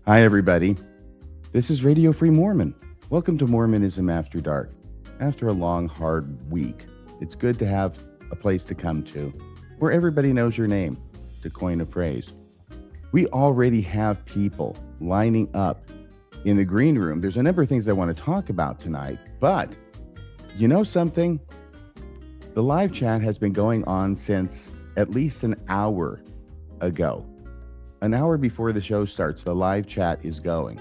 Hi, everybody. This is Radio Free Mormon. Welcome to Mormonism After Dark. After a long, hard week, it's good to have a place to come to where everybody knows your name, to coin a phrase. We already have people lining up in the green room. There's a number of things I want to talk about tonight, but you know something? The live chat has been going on since at least an hour ago. An hour before the show starts, the live chat is going.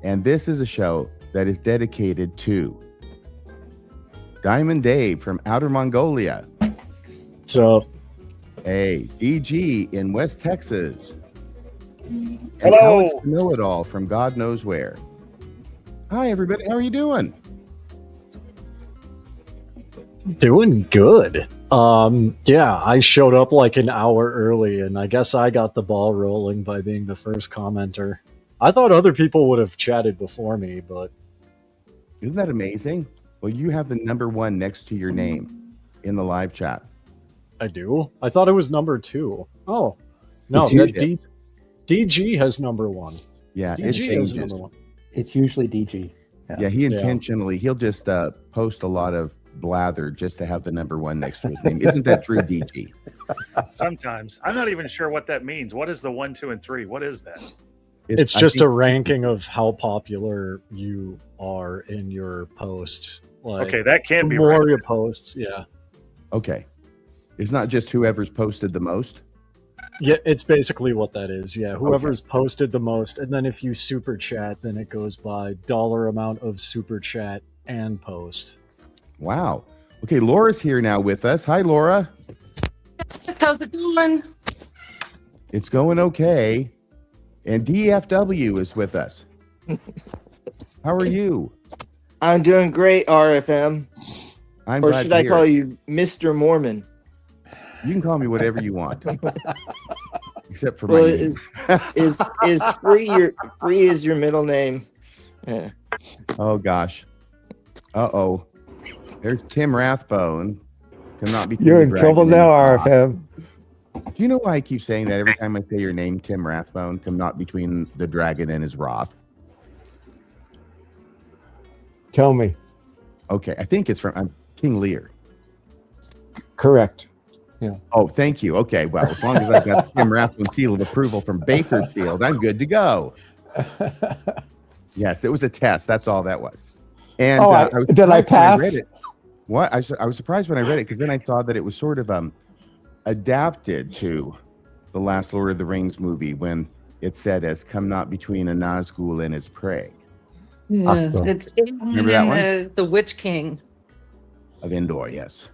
And this is a show that is dedicated to Diamond Dave from Outer Mongolia. So, hey, DG in West Texas. And Hello. Alex the Know-It-All from God knows where. Hi, everybody. How are you doing? doing good. Yeah, I showed up like an hour early, and I guess I got the ball rolling by being the first commenter. I thought other people would have chatted before me, but... Isn't that amazing? Well, you have the number one next to your name in the live chat. I do? I thought it was number 2. Oh, no, It's that DG has number 1. Yeah, it DG has changes. number 1. It's usually DG. Yeah, he intentionally, he'll just post a lot of blather just to have the number one next to his name. Isn't that true, DG? Sometimes. I'm not even sure what that means. What is the 1, 2, and 3? What is that? It's just a ranking of how popular you are in your posts. Like, Okay, that can't the be more right. your posts, yeah. Okay. It's not just whoever's posted the most. Yeah, it's basically what that is. Yeah, whoever's posted the most, and then if you super chat, then it goes by dollar amount of super chat and post. Wow. Okay, Laura's here now with us. Hi, Laura. How's it going? It's going okay. And DFW is with us. How are you? I'm doing great, RFM. I'm Or glad should to I hear call it. you Mr. Mormon? You can call me whatever you want. Except for Well, my name. is free is your middle name? Yeah. Oh, gosh. Uh-oh. There's Tim Rathbone. Cannot be You're in dragged trouble into now, the pot. RFM. Do you know why I keep saying that every time I say your name, Tim Rathbone? Come not between the dragon and his wrath. Tell me. Okay, I think it's from King Lear. Correct. Oh, thank you. Okay, well, as long as I've got Tim Rathbone seal of approval from Bakersfield, I'm good to go. Yes, it was a test. That's all that was. And was did I surprised when pass? read it. What? I was surprised when I read it because then I saw that it was sort of adapted to the last Lord of the Rings movie when it said as come not between a Nazgul and his prey Awesome. It's Remember that the Witch King. of Endor, yes.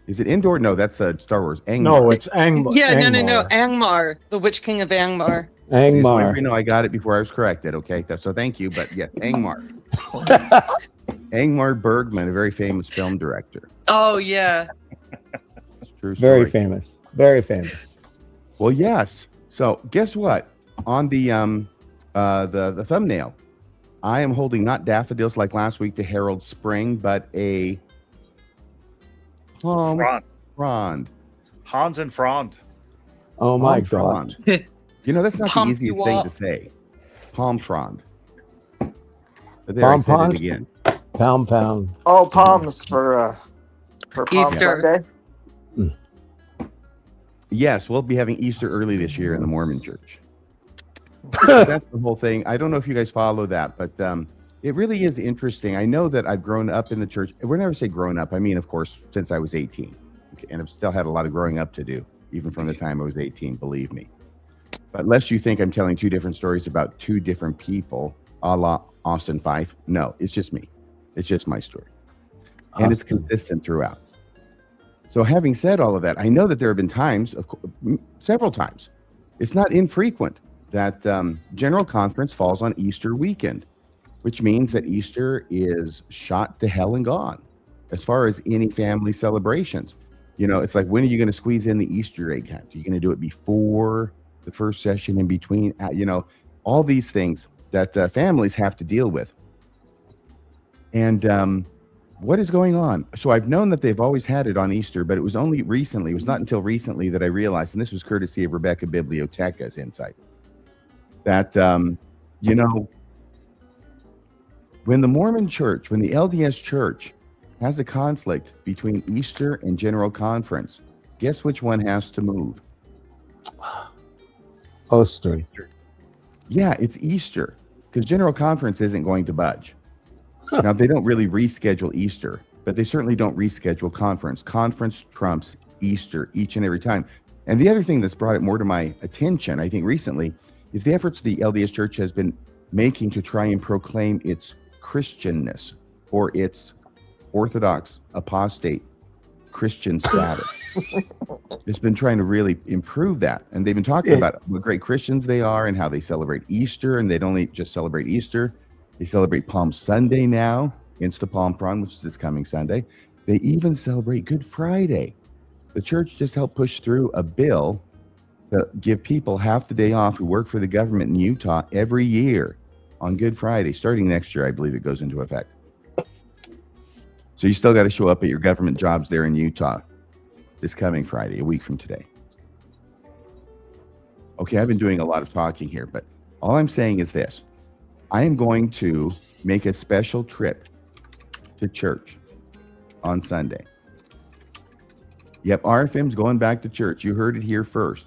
Is it Endor? No, that's Star Wars. Angmar. No, it's Angmar. Yeah, no. Angmar, the Witch King of Angmar. Angmar. No, I got it before I was corrected. Okay, so thank you. But yes, Angmar. Angmar Bergman, a very famous film director. Oh yeah. It's a true story. Very famous. Very famous. Well, yes. So guess what? On the thumbnail, I am holding not daffodils like last week to herald spring, but a palm Frond. frond. Hans and Frond. Oh my Palm God. frond. You know, that's not the Palm easiest thing to say. Palm frond. But there, Palm I said frond? it again. Pound. All palms for Palm Easter. Sunday. Yes, we'll be having Easter early this year in the Mormon Church. That's the whole thing. I don't know if you guys follow that, but it really is interesting. I know that I've grown up in the church. Whenever I say grown up, I mean, of course, since I was 18. And I've still had a lot of growing up to do, even from the time I was 18, believe me. But lest you think I'm telling two different stories about two different people, a la Austin Fife. No, it's just me. It's just my story. And it's consistent throughout. So having said all of that, I know that there have been times, several times, it's not infrequent that General Conference falls on Easter weekend, which means that Easter is shot to hell and gone as far as any family celebrations. You know, it's like, when are you going to squeeze in the Easter egg hunt? Are you going to do it before the first session, in between? You know, all these things that families have to deal with. And what is going on? So I've known that they've always had it on Easter, but it was only recently, it was not until recently that I realized, and this was courtesy of Rebecca Biblioteca's insight, that You know, when the Mormon Church, when the LDS Church has a conflict between Easter and General Conference, guess which one has to move? Oster. Yeah, it's Easter, because General Conference isn't going to budge. Now, they don't really reschedule Easter, but they certainly don't reschedule conference. Conference trumps Easter each and every time. And the other thing that's brought it more to my attention, I think recently, is the efforts the LDS Church has been making to try and proclaim its Christianness or its Orthodox apostate Christian status. It's been trying to really improve that. And they've been talking about what great Christians they are and how they celebrate Easter. And they don't only just celebrate Easter, they celebrate Palm Sunday now, Insta Palm Front, which is this coming Sunday. They even celebrate Good Friday. The church just helped push through a bill to give people half the day off who work for the government in Utah every year on Good Friday. Starting next year, I believe it goes into effect. So you still got to show up at your government jobs there in Utah this coming Friday, a week from today. Okay, I've been doing a lot of talking here, but all I'm saying is this. I am going to make a special trip to church on Sunday. Yep, RFM's going back to church. You heard it here first.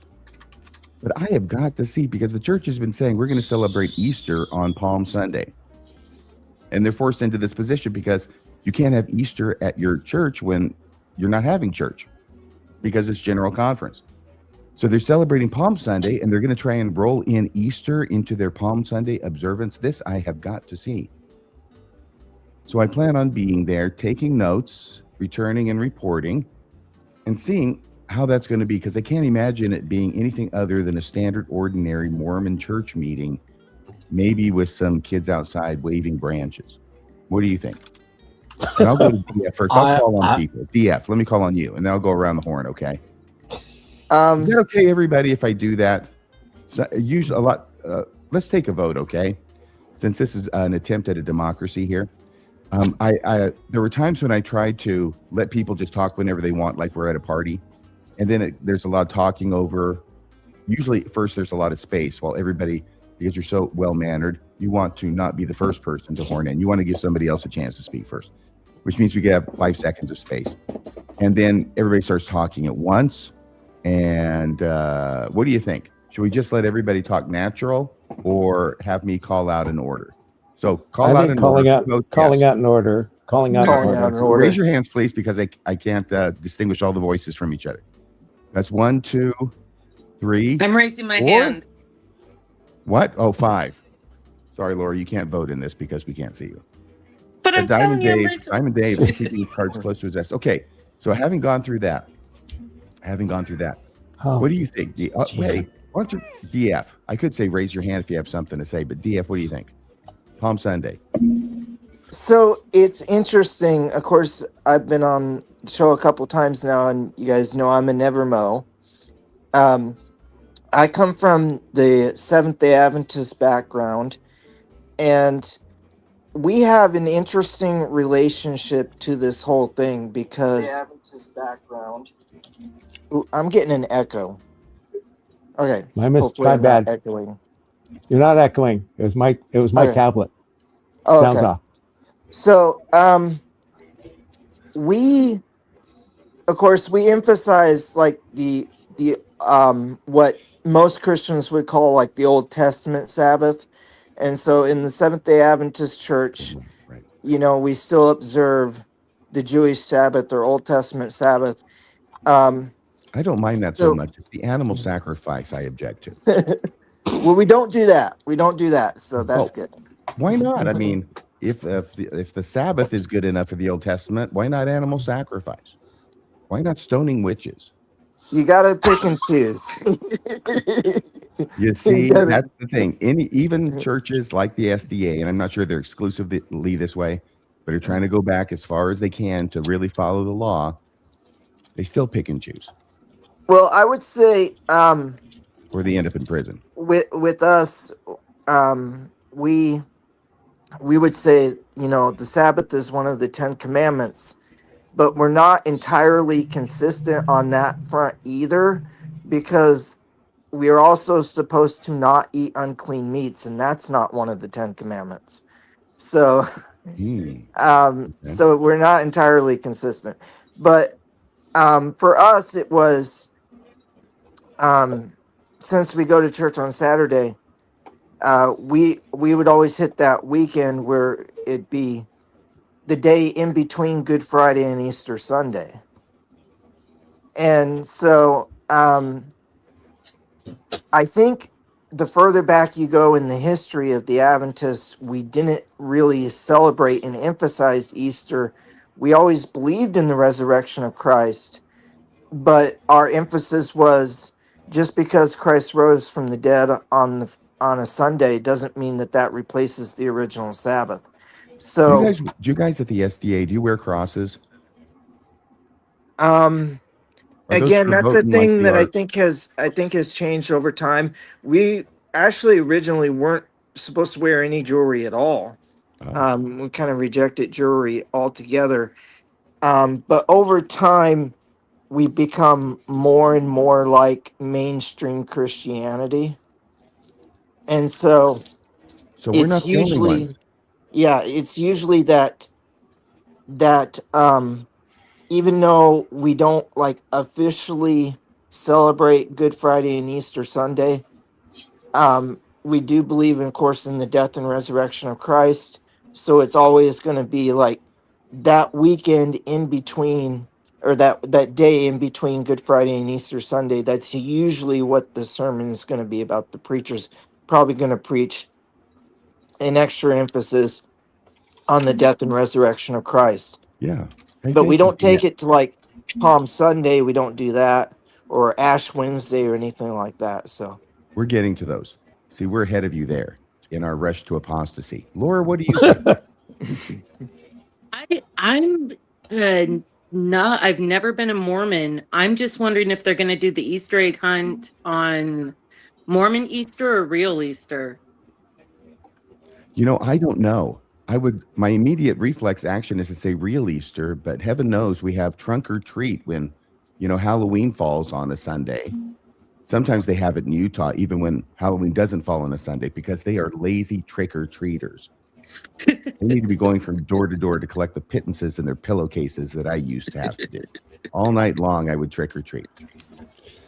But I have got to see, because the church has been saying we're going to celebrate Easter on Palm Sunday. And they're forced into this position because you can't have Easter at your church when you're not having church, because it's General Conference. So they're celebrating Palm Sunday, and they're going to try and roll in Easter into their Palm Sunday observance. This I have got to see. So I plan on being there, taking notes, returning and reporting, and seeing how that's going to be, because I can't imagine it being anything other than a standard, ordinary Mormon church meeting, maybe with some kids outside waving branches. What do you think? And I'll go to DF first. I'll call on people. DF, let me call on you, and then I'll go around the horn, okay? Is that okay, everybody, if I do that? So usually a lot. Let's take a vote, okay? Since this is an attempt at a democracy here. There were times when I tried to let people just talk whenever they want, like we're at a party. And then there's a lot of talking over. Usually first there's a lot of space while everybody, because you're so well-mannered, you want to not be the first person to horn in. You want to give somebody else a chance to speak first, which means we have 5 seconds of space. And then everybody starts talking at once. And what do you think? Should we just let everybody talk natural or have me call out an order? So calling out an order. Raise your hands, please, because I can't distinguish all the voices from each other. That's 1, 2, 3. I'm raising my hand. What? Oh, 5. Sorry, Laura, you can't vote in this because we can't see you. But I'm telling you, Diamond Dave is keeping his cards close to his vest. Okay, so having gone through that, what do you think? Wait, why don't you, DF? I could say raise your hand if you have something to say, but DF, what do you think? Palm Sunday. So it's interesting. Of course, I've been on the show a couple times now, and you guys know I'm a NeverMo. I come from the Seventh-day Adventist background, and we have an interesting relationship to this whole thing because Ooh, I'm getting an echo. Okay, my bad. Echoing. You're not echoing. It was my tablet. Oh, Sounds okay. off. So, we, of course, we emphasize like the what most Christians would call like the Old Testament Sabbath, and so in the Seventh-day Adventist Church, you know, we still observe the Jewish Sabbath or Old Testament Sabbath. I don't mind that so much. It's the animal sacrifice I object to. Well, we don't do that. So that's good. Why not? I mean, if the Sabbath is good enough for the Old Testament, why not animal sacrifice? Why not stoning witches? You got to pick and choose. You see, that's the thing. Even churches like the SDA, and I'm not sure they're exclusively this way, but are trying to go back as far as they can to really follow the law. They still pick and choose. Well, I would say, or they end up in prison. With us, we would say, you know, the Sabbath is one of the 10 commandments, but we're not entirely consistent on that front either, because we are also supposed to not eat unclean meats, and that's not one of the 10 Commandments. So, so we're not entirely consistent. But for us, it was since we go to church on Saturday, we would always hit that weekend where it'd be the day in between Good Friday and Easter Sunday. And so I think the further back you go in the history of the Adventists, we didn't really celebrate and emphasize Easter. We always believed in the resurrection of Christ, but our emphasis was just because Christ rose from the dead on a Sunday doesn't mean that replaces the original Sabbath. So, do you guys at the SDA, do you wear crosses? Again, that's the thing that I think has changed over time. We actually originally weren't supposed to wear any jewelry at all. We kind of rejected jewelry altogether. But over time, we've become more and more like mainstream Christianity. And so we're not the only ones. Yeah, it's usually that even though we don't like officially celebrate Good Friday and Easter Sunday, we do believe, of course, in the death and resurrection of Christ. So it's always going to be like that weekend in between, or that day in between Good Friday and Easter Sunday. That's usually what the sermon is going to be about. The preacher's probably going to preach an extra emphasis on the death and resurrection of Christ. Yeah. But we don't take it to like Palm Sunday. We don't do that, or Ash Wednesday or anything like that. So we're getting to those. See, we're ahead of you there in our rush to apostasy. Laura, what do you think? I'm not. I've never been a Mormon. I'm just wondering if they're going to do the Easter egg hunt on Mormon Easter or real Easter. I don't know. My immediate reflex action is to say real Easter, but heaven knows we have trunk or treat when, Halloween falls on a Sunday. Sometimes they have it in Utah, even when Halloween doesn't fall on a Sunday, because they are lazy trick-or-treaters. They need to be going from door to door to collect the pittances in their pillowcases that I used to have to do. All night long, I would trick-or-treat.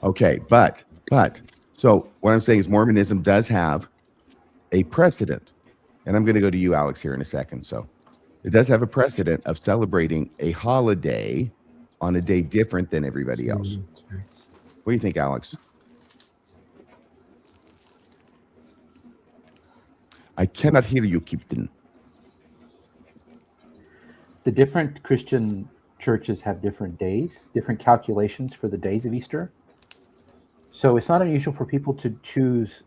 Okay, but, so what I'm saying is Mormonism does have a precedent. And I'm going to go to you, Alex, here in a second. So it does have a precedent of celebrating a holiday on a day different than everybody else. What do you think, Alex? I cannot hear you, Captain. The different Christian churches have different days, different calculations for the days of Easter. So it's not unusual for people to choose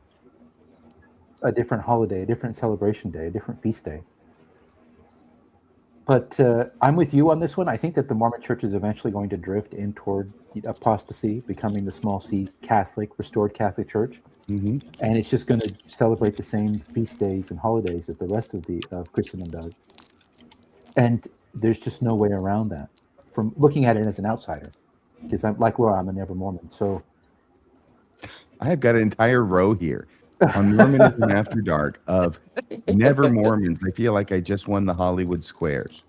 a different holiday, a different celebration day, a different feast day. But I'm with you on this one. I think that the Mormon Church is eventually going to drift in toward apostasy, becoming the small c Catholic, restored Catholic Church. Mm-hmm. And it's just going to celebrate the same feast days and holidays that the rest of the Christendom does. And there's just no way around that from looking at it as an outsider, because I'm like, well, I'm a Never Mormon. So I have got an entire row here on Mormonism After Dark of Never Mormons. I feel like I just won the Hollywood Squares.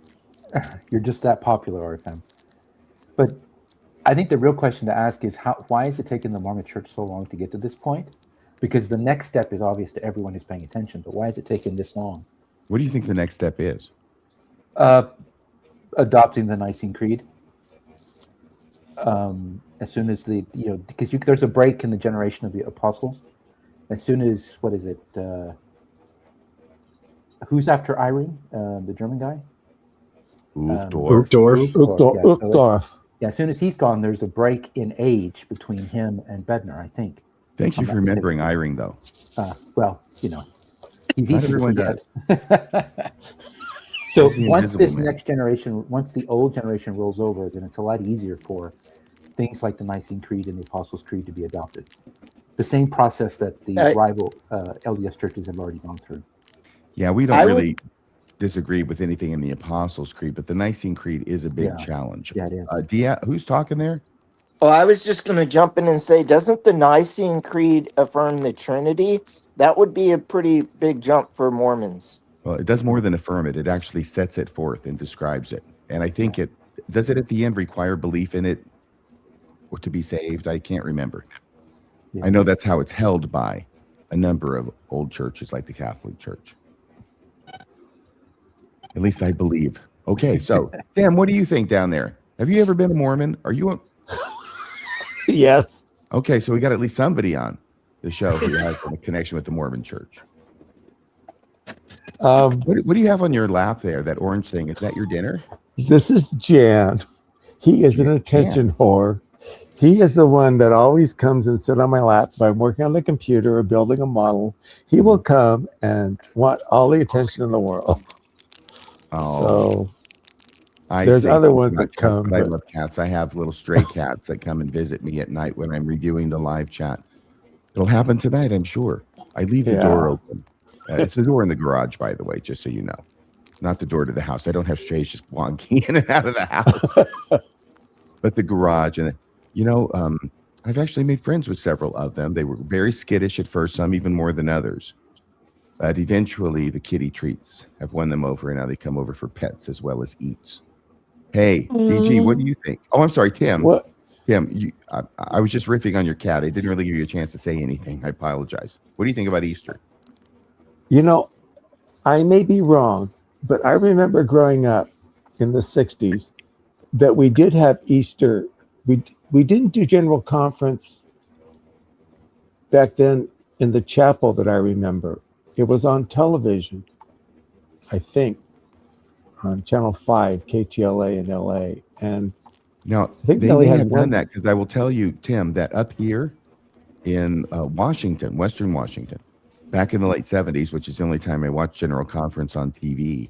You're just that popular, RFM. But I think the real question to ask is why is it taking the Mormon Church so long to get to this point? Because the next step is obvious to everyone who's paying attention, but why is it taking this long? What do you think the next step is? Adopting the Nicene Creed. As soon as because there's a break in the generation of the apostles. As soon as, what is it? Who's after Irene? The German guy? Uchtdorf. Yeah, as soon as he's gone, there's a break in age between him and Bednar, I think. Thank you for remembering Irene, though. Well, he's easy to forget. So once this next generation, once the old generation rolls over, then it's a lot easier for things like the Nicene Creed and the Apostles' Creed to be adopted. The same process that the rival LDS churches have already gone through. Yeah, we don't really disagree with anything in the Apostles' Creed, but the Nicene Creed is a big challenge. Yeah, it is. Who's talking there? Well, I was just going to jump in and say, doesn't the Nicene Creed affirm the Trinity? That would be a pretty big jump for Mormons. Well, it does more than affirm it. It actually sets it forth and describes it. And I think it does it at the end require belief in it or to be saved. I can't remember. Yeah. I know that's how it's held by a number of old churches like the Catholic Church. At least I believe. Okay, so Tim, what do you think down there? Have you ever been a Mormon? Are you a... Yes. Okay, so we got at least somebody on the show who has a connection with the Mormon Church. What do you have on your lap there? That orange thing? Is that your dinner? This is Jan. He is an attention whore. He is the one that always comes and sit on my lap if I'm working on the computer or building a model. He will come and want all the attention in the world. Oh, so there's other ones that come. But I love cats. I have little stray cats that come and visit me at night when I'm reviewing the live chat. It'll happen tonight, I'm sure. I leave the door open. It's the door in the garage, by the way, just so you know. Not the door to the house. I don't have strays just walking in and out of the house. But the garage. And, you know, I've actually made friends with several of them. They were very skittish at first, some even more than others. But eventually, the kitty treats have won them over, and now they come over for pets as well as eats. Hey, DG, what do you think? Oh, I'm sorry, Tim. What? Tim, I was just riffing on your cat. I didn't really give you a chance to say anything. I apologize. What do you think about Easter? You know, I may be wrong, but I remember growing up in the 60s that we did have Easter. We didn't do general conference back then in the chapel that I remember. It was on television, I think, on Channel 5, KTLA in LA. And now, I think they may have done that because I will tell you, Tim, that up here in Washington, Western Washington, back in the late 70s, which is the only time I watched General Conference on TV,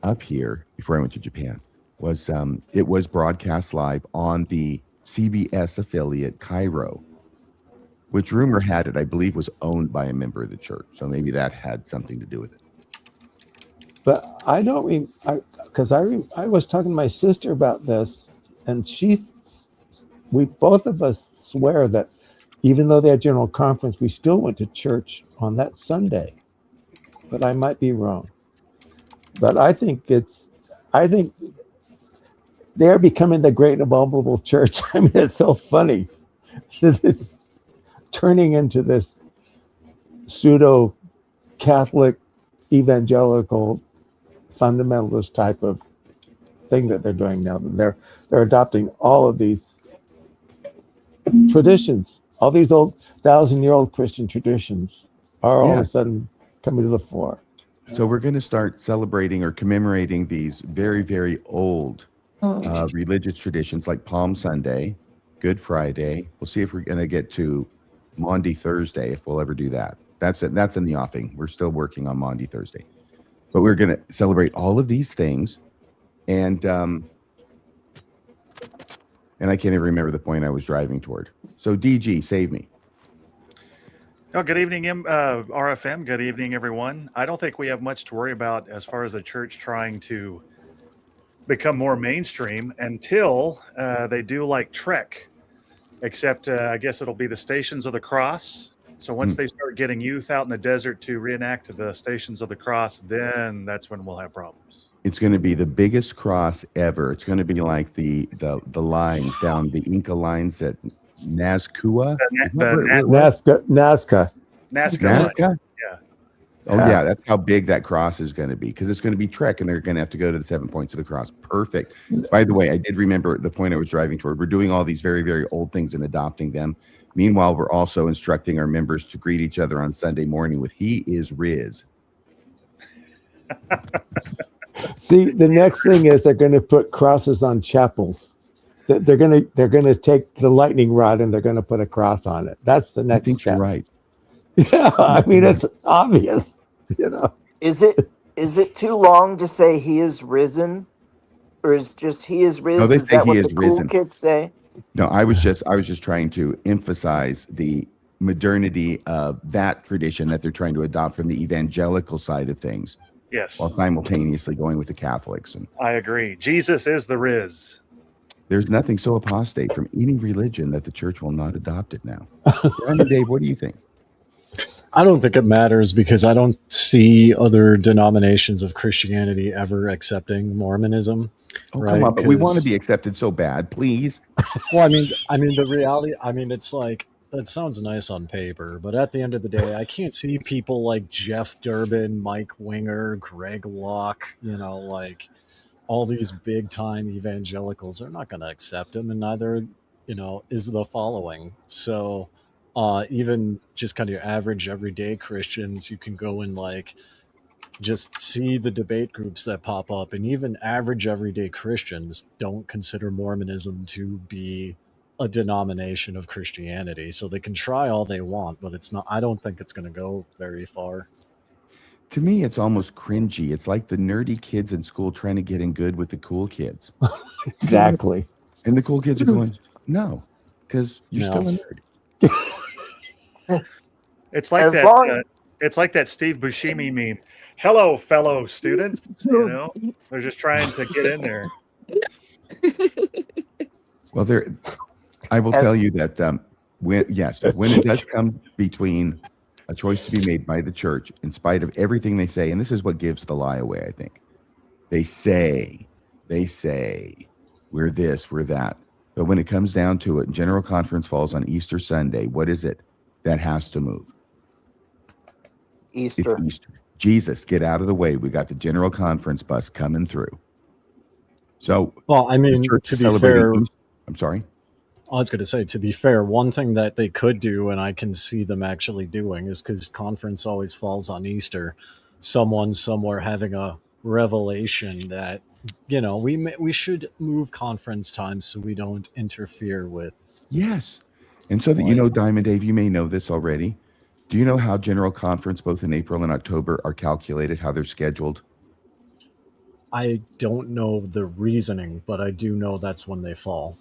up here, before I went to Japan, was it was broadcast live on the CBS affiliate Cairo, which rumor had it, I believe, was owned by a member of the church. So maybe that had something to do with it. But I don't, because I was talking to my sister about this, and we both of us swear that even though they had general conference, we still went to church on that Sunday. But I might be wrong. But I think they're becoming the great abominable church. I mean, it's so funny. It's turning into this pseudo Catholic evangelical fundamentalist type of thing that they're doing now. They're adopting all of these traditions, all these old 1,000-year-old Christian traditions are all of a sudden coming to the fore. So we're going to start celebrating or commemorating these very, very old religious traditions like Palm Sunday, Good Friday. We'll see if we're going to get to Maundy Thursday, if we'll ever do that. That's it. That's in the offing. We're still working on Maundy Thursday. But we're going to celebrate all of these things. And I can't even remember the point I was driving toward. So DG, save me. Oh, good evening, RFM. Good evening, everyone. I don't think we have much to worry about as far as the church trying to become more mainstream until they do like Trek, except I guess it'll be the Stations of the Cross. So once they start getting youth out in the desert to reenact the Stations of the Cross, then that's when we'll have problems. It's going to be the biggest cross ever. It's going to be like the lines down, the Inca lines at Nazca. Nazca. Yeah. Oh, yeah. That's how big that cross is going to be, because it's going to be Trek, and they're going to have to go to the 7 points of the cross. Perfect. By the way, I did remember the point I was driving toward. We're doing all these very, very old things and adopting them. Meanwhile, we're also instructing our members to greet each other on Sunday morning with "He is Riz." See, the next thing is they're going to put crosses on chapels. They're going to take the lightning rod and they're going to put a cross on it. That's the next. I think you're right. Yeah, I mean, it's obvious. You know, is it too long to say "He is risen," or is just "He is risen"? No, they is say that he what is the cool risen. kids say? No, I was just trying to emphasize the modernity of that tradition that they're trying to adopt from the evangelical side of things. Yes. While simultaneously going with the Catholics. And I agree. Jesus is the Riz. There's nothing so apostate from any religion that the church will not adopt it now. Brian and Dave, what do you think? I don't think it matters because I don't see other denominations of Christianity ever accepting Mormonism. Oh, right? come on, but we want to 'Cause- be accepted so bad, please. Well, I mean, the reality. I mean, it's like that sounds nice on paper, but at the end of the day, I can't see people like Jeff Durbin, Mike Winger, Greg Locke. Like all these big time evangelicals. They're not going to accept him, and neither, is the following. So, even just kind of your average everyday Christians, you can go and like just see the debate groups that pop up, and even average everyday Christians don't consider Mormonism to be a denomination of Christianity. So they can try all they want, but it's not. I don't think it's going to go very far. To me, it's almost cringy. It's like the nerdy kids in school trying to get in good with the cool kids. Exactly. And the cool kids are going, no, because you're No. still a nerd. It's like As that. long- It's like that Steve Buscemi meme. Hello, fellow students. They're just trying to get in there. Well, I will As- tell you that when it does come between a choice to be made by the church, in spite of everything they say, and this is what gives the lie away, I think. They say, we're this, we're that. But when it comes down to it, General Conference falls on Easter Sunday. What is it that has to move? Easter. It's Easter. Jesus, get out of the way. We got the General Conference bus coming through. So, Well, I mean, the church to is be celebrating fair, Easter. I'm sorry. I was going to say, to be fair, one thing that they could do, and I can see them actually doing, is because conference always falls on Easter, someone somewhere having a revelation that, we should move conference time so we don't interfere with. Yes. And so that Diamond Dave, you may know this already. Do you know how General Conference, both in April and October, are calculated, how they're scheduled? I don't know the reasoning, but I do know that's when they fall.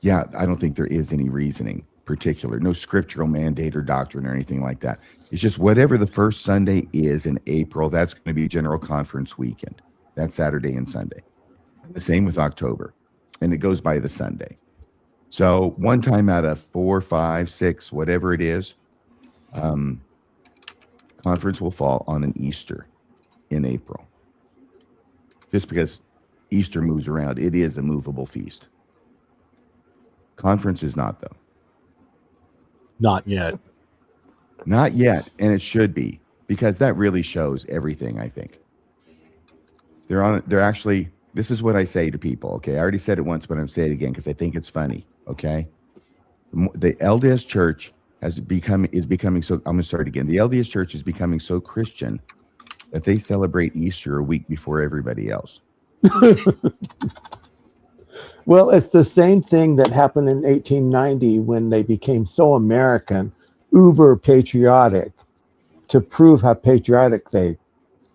Yeah, I don't think there is any reasoning particular, no scriptural mandate or doctrine or anything like that. It's just whatever the first Sunday is in April, that's going to be General Conference weekend. That's Saturday and Sunday. The same with October. And it goes by the Sunday. So one time out of 4, 5, 6, whatever it is, conference will fall on an Easter in April. Just because Easter moves around, it is a movable feast. Conference is not, though. Not yet. Not yet, and it should be, because that really shows everything, I think. They're actually, this is what I say to people, okay? I already said it once, but I'm going to say it again because I think it's funny, okay? The LDS Church is becoming so, I'm going to start again. The LDS Church is becoming so Christian that they celebrate Easter a week before everybody else. Well, it's the same thing that happened in 1890 when they became so American, uber patriotic, to prove how patriotic they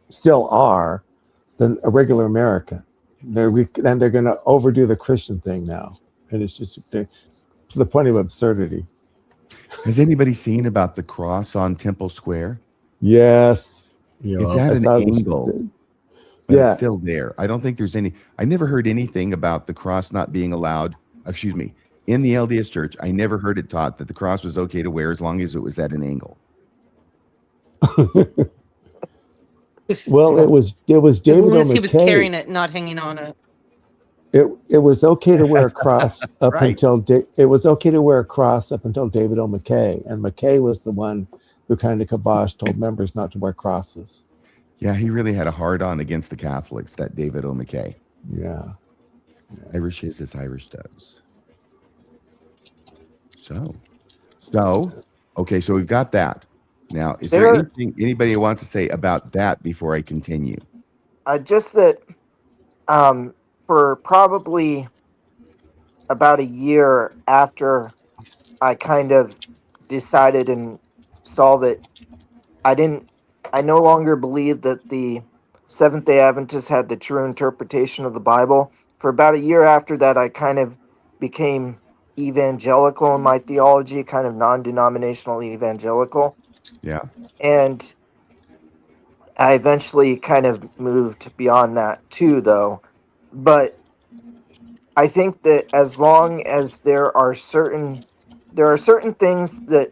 still are than a regular American. They're going to overdo the Christian thing now, and it's just to the point of absurdity. Has anybody seen about the cross on Temple Square? Yes, It's at an angle. But Yeah. it's still there. I don't think there's I never heard anything about the cross not being allowed. Excuse me. In the LDS Church, I never heard it taught that the cross was okay to wear as long as it was at an angle. Well, it was David As long as O. he was McKay. carrying it, not hanging on it. It was okay to wear a cross up Right. until it was okay to wear a cross up until David O. McKay, and McKay was the one who kind of kiboshed, told members not to wear crosses. Yeah, he really had a hard on against the Catholics, that David O. McKay. Yeah. Irish is as Irish does. So, okay, so we've got that. Now, is there anything anybody wants to say about that before I continue? Just that for probably about a year after I kind of decided and saw that I no longer believed that the Seventh-day Adventists had the true interpretation of the Bible. For about a year after that, I kind of became evangelical in my theology, kind of non-denominational evangelical. Yeah. And I eventually kind of moved beyond that too, though. But I think that as long as there are certain things that,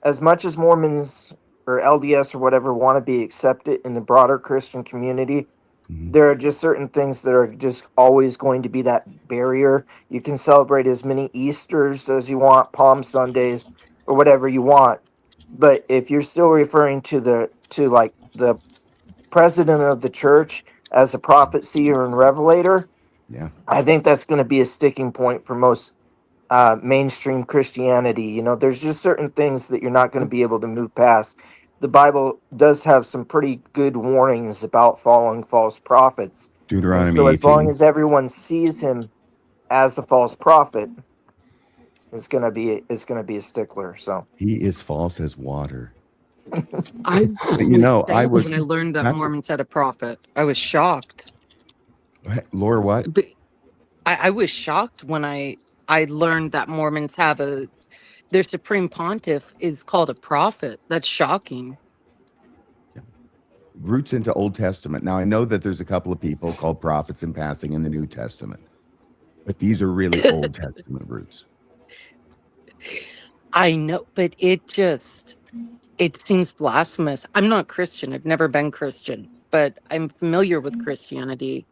as much as Mormons or LDS or whatever want to be accepted in the broader Christian community, there are just certain things that are just always going to be that barrier. You can celebrate as many Easters as you want, Palm Sundays, or whatever you want, but if you're still referring to the president of the church as a prophet, seer, and revelator, Yeah. I think that's going to be a sticking point for most mainstream Christianity. You know, there's just certain things that you're not going to be able to move past. The Bible does have some pretty good warnings about following false prophets. And Deuteronomy so as long 18. as everyone sees him as a false prophet, it's going to be a stickler. So He is false as water. I But, you know, I shocked was when I learned that Mormons had a prophet. I was shocked. Laura, what? But I was shocked when I learned that Mormons have their supreme pontiff is called a prophet. That's shocking. Roots into Old Testament. Now I know that there's a couple of people called prophets in passing in the New Testament, but these are really Old Testament roots. I know, but it seems blasphemous. I'm not Christian. I've never been Christian, but I'm familiar with Christianity.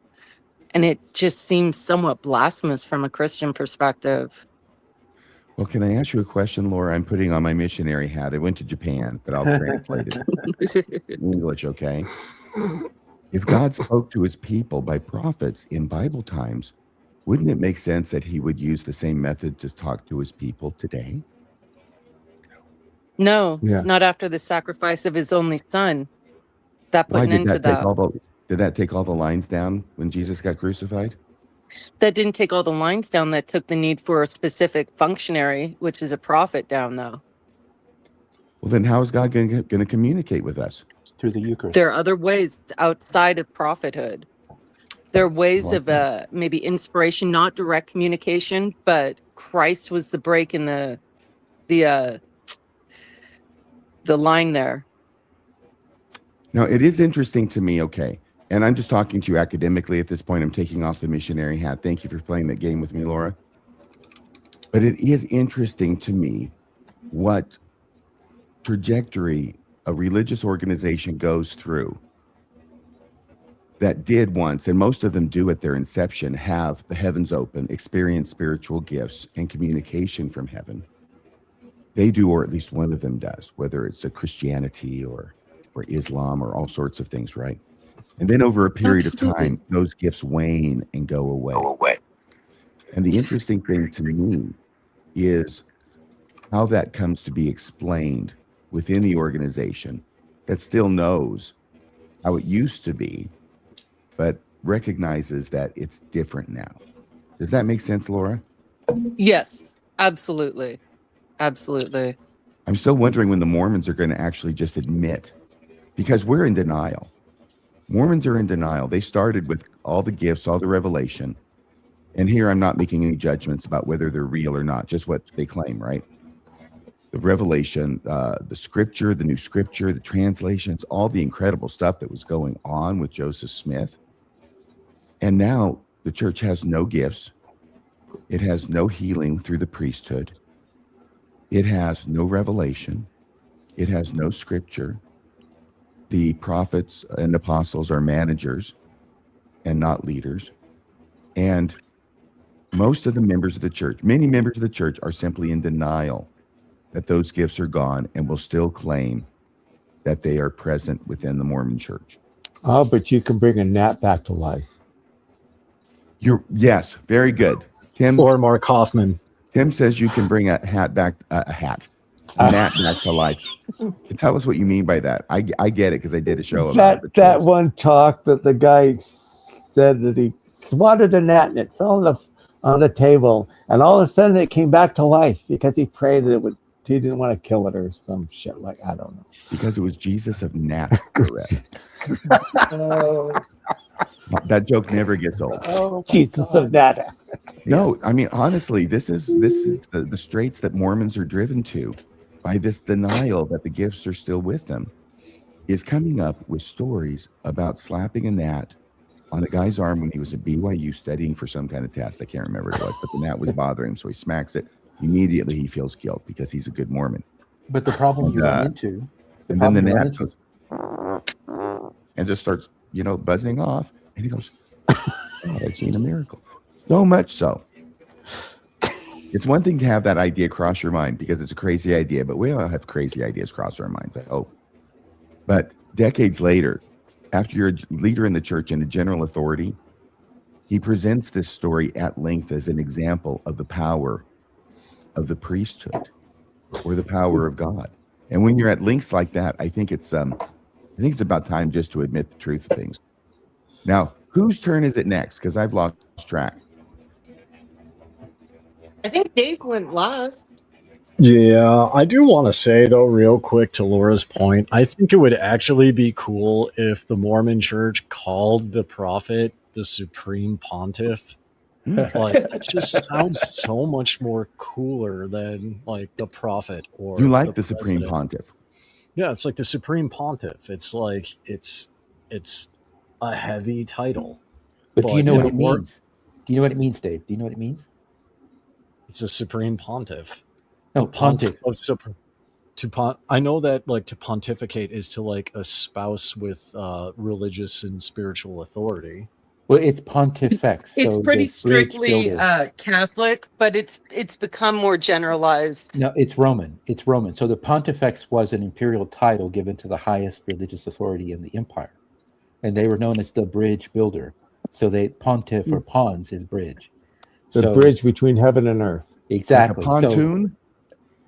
And it just seems somewhat blasphemous from a Christian perspective. Well, can I ask you a question, Laura? I'm putting on my missionary hat. I went to Japan, but I'll translate it in English, okay? If God spoke to his people by prophets in Bible times, wouldn't it make sense that he would use the same method to talk to his people today? No, Yeah. not after the sacrifice of his only son. That put Why an did end to that take that. did that take all the lines down when Jesus got crucified? That didn't take all the lines down. That took the need for a specific functionary, which is a prophet, down, though. Well, then how is God going to communicate with us? Through the Eucharist. There are other ways outside of prophethood. There are ways of maybe inspiration, not direct communication, but Christ was the break in the line there. Now, it is interesting to me, okay, and I'm just talking to you academically at this point. I'm taking off the missionary hat. Thank you for playing that game with me, Laura. But it is interesting to me what trajectory a religious organization goes through that did once, and most of them do at their inception, have the heavens open, experience spiritual gifts and communication from heaven. They do, or at least one of them does, whether it's a Christianity or Islam or all sorts of things, right? And then over a period of time, those gifts wane and go away. And the interesting thing to me is how that comes to be explained within the organization that still knows how it used to be, but recognizes that it's different now. Does that make sense, Laura? Yes, absolutely. Absolutely. I'm still wondering when the Mormons are going to actually just admit, because we're in denial. Mormons are in denial. They started with all the gifts, all the revelation. And here I'm not making any judgments about whether they're real or not, just what they claim, right? The revelation, the scripture, the new scripture, the translations, all the incredible stuff that was going on with Joseph Smith. And now the church has no gifts. It has no healing through the priesthood. It has no revelation. It has no scripture. The prophets and apostles are managers and not leaders. And most of the members of the church, many members of the church, are simply in denial that those gifts are gone and will still claim that they are present within the Mormon church. Oh, but you can bring a gnat back to life. Yes, very good. Tim Or Mark Hoffman. Tim says you can bring a gnat back to life. Tell us what you mean by that. I get it because I did a show about it. That one talk that the guy said that he swatted a gnat and it fell on the table, and all of a sudden it came back to life because he prayed that he didn't want to kill it or some shit, like, I don't know. Because it was Jesus of Nazareth. That joke never gets old. Oh, Jesus of Nazareth. No, I mean, honestly, this is the straits that Mormons are driven to by this denial that the gifts are still with them, is coming up with stories about slapping a gnat on a guy's arm when he was at BYU studying for some kind of test. I can't remember what it was, but the gnat was bothering him, so he smacks it. Immediately, he feels guilt because he's a good Mormon. But the problem And, you run into, and then the gnat goes and just starts, buzzing off, and he goes, "God, I've seen a miracle." So much so. It's one thing to have that idea cross your mind because it's a crazy idea, but we all have crazy ideas cross our minds, I hope. But decades later, after you're a leader in the church and a general authority, he presents this story at length as an example of the power of the priesthood or the power of God. And when you're at lengths like that, I think it's about time just to admit the truth of things. Now, whose turn is it next? Because I've lost track. I think Dave went last. Yeah, I do want to say, though, real quick to Laura's point, I think it would actually be cool if the Mormon Church called the prophet the Supreme Pontiff. Like, it just sounds so much more cooler than, like, the prophet or You like the president. Supreme Pontiff? Yeah, it's like the Supreme Pontiff. It's like, it's a heavy title. But do you know what it more- means? Do you know what it means, Dave? Do you know what it means? It's a Supreme Pontiff. No, Pontiff. I know that, like, to pontificate is to, like, espouse with religious and spiritual authority. Well, it's Pontifex. It's so pretty the bridge strictly builder. Catholic, but it's become more generalized. No, it's Roman. It's Roman. So the Pontifex was an imperial title given to the highest religious authority in the empire, and they were known as the bridge builder. So they Pontiff or Pons is bridge. The bridge between heaven and earth. Exactly. Like a pontoon?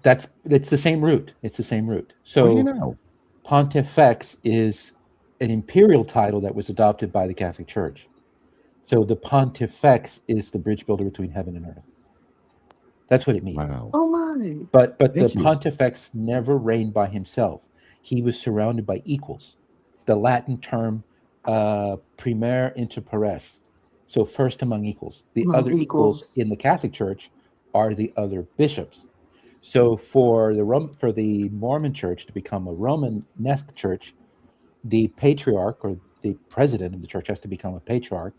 So it's the same root. It's the same root. So What do you know? Pontifex is an imperial title that was adopted by the Catholic Church. So the Pontifex is the bridge builder between heaven and earth. That's what it means. Wow. Oh my! But the Thank you. Pontifex never reigned by himself. He was surrounded by equals. The Latin term primer inter pares. So first among equals. The Among other equals equals. in the Catholic Church are the other bishops. So for the Mormon Church to become a Romanesque church, the patriarch or the president of the church has to become a patriarch,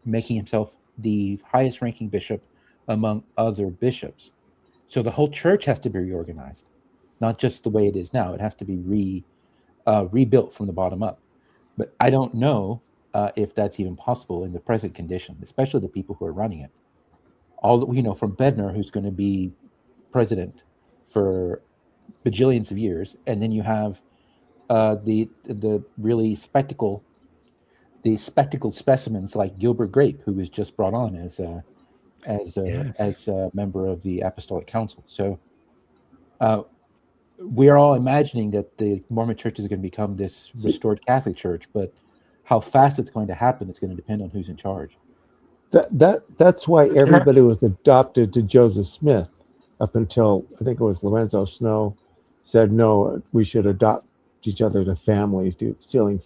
making himself the highest ranking bishop among other bishops. So the whole church has to be reorganized, not just the way it is now. It has to be rebuilt from the bottom up. But I don't know if that's even possible in the present condition, especially the people who are running it. All that we know from Bednar, who's going to be president for bajillions of years, and then you have the really spectacled specimens like Gilbert Grape, who was just brought on as a member of the Apostolic Council. So we are all imagining that the Mormon Church is going to become this restored Catholic Church, but how fast it's going to happen is going to depend on who's in charge. That's why everybody was adopted to Joseph Smith up until I think it was Lorenzo Snow said no, we should adopt each other to families, do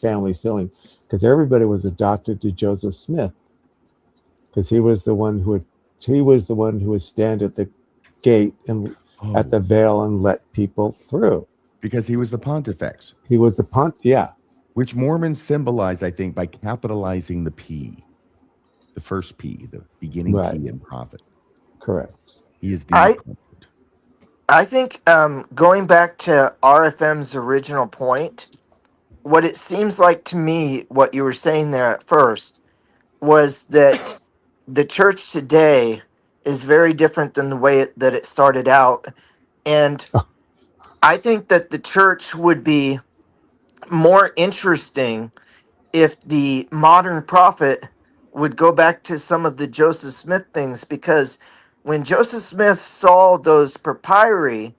family sealing, because everybody was adopted to Joseph Smith because he was the one who would stand at the gate and at the veil and let people through. Because he was the Pontifex. He was the yeah. Which Mormons symbolize, I think, by capitalizing the P, the first P, the beginning P in prophet. Correct. He is the I think going back to RFM's original point, what it seems like to me, what you were saying there at first, was that the church today is very different than the way that it started out. And I think that the church would be more interesting if the modern prophet would go back to some of the Joseph Smith things, because when Joseph Smith saw those papyri,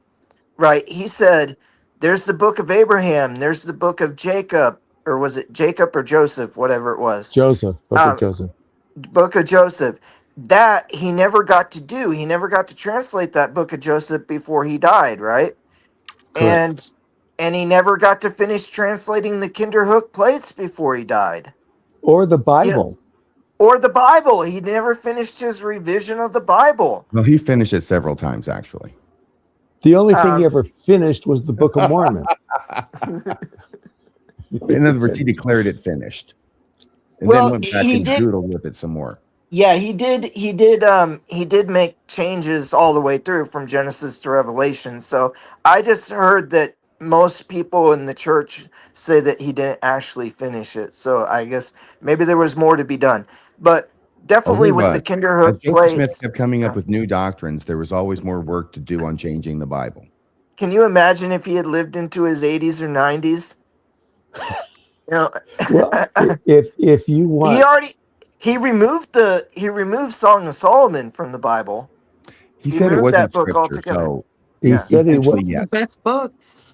right, he said, there's the book of Abraham, there's the book of Jacob, or was it Jacob or Joseph, whatever it was. Joseph, Joseph. Book of Joseph. That he never got to do. He never got to translate that book of Joseph before he died, right? Correct. And he never got to finish translating the Kinderhook plates before he died. Or the Bible. Or the Bible. He never finished his revision of the Bible. Well, he finished it several times, actually. The only thing he ever finished was the Book of Mormon. In other words, he declared it finished. and Well, then went back he and did. doodled with it some more. Yeah, he did. He did make changes all the way through from Genesis to Revelation. So I just heard that most people in the church say that he didn't actually finish it. So I guess maybe there was more to be done. But Oh, definitely there with the was. As Kinderhook Joseph Smith plates. kept coming up Yeah. with new doctrines, there was always more work to do on changing the Bible. Can you imagine if he had lived into his 80s or 90s? You know, Well, if you want, he removed Song of Solomon from the Bible. He He said it removed wasn't that book scripture, altogether. so he Yeah. said he essentially, was. yes. The best books.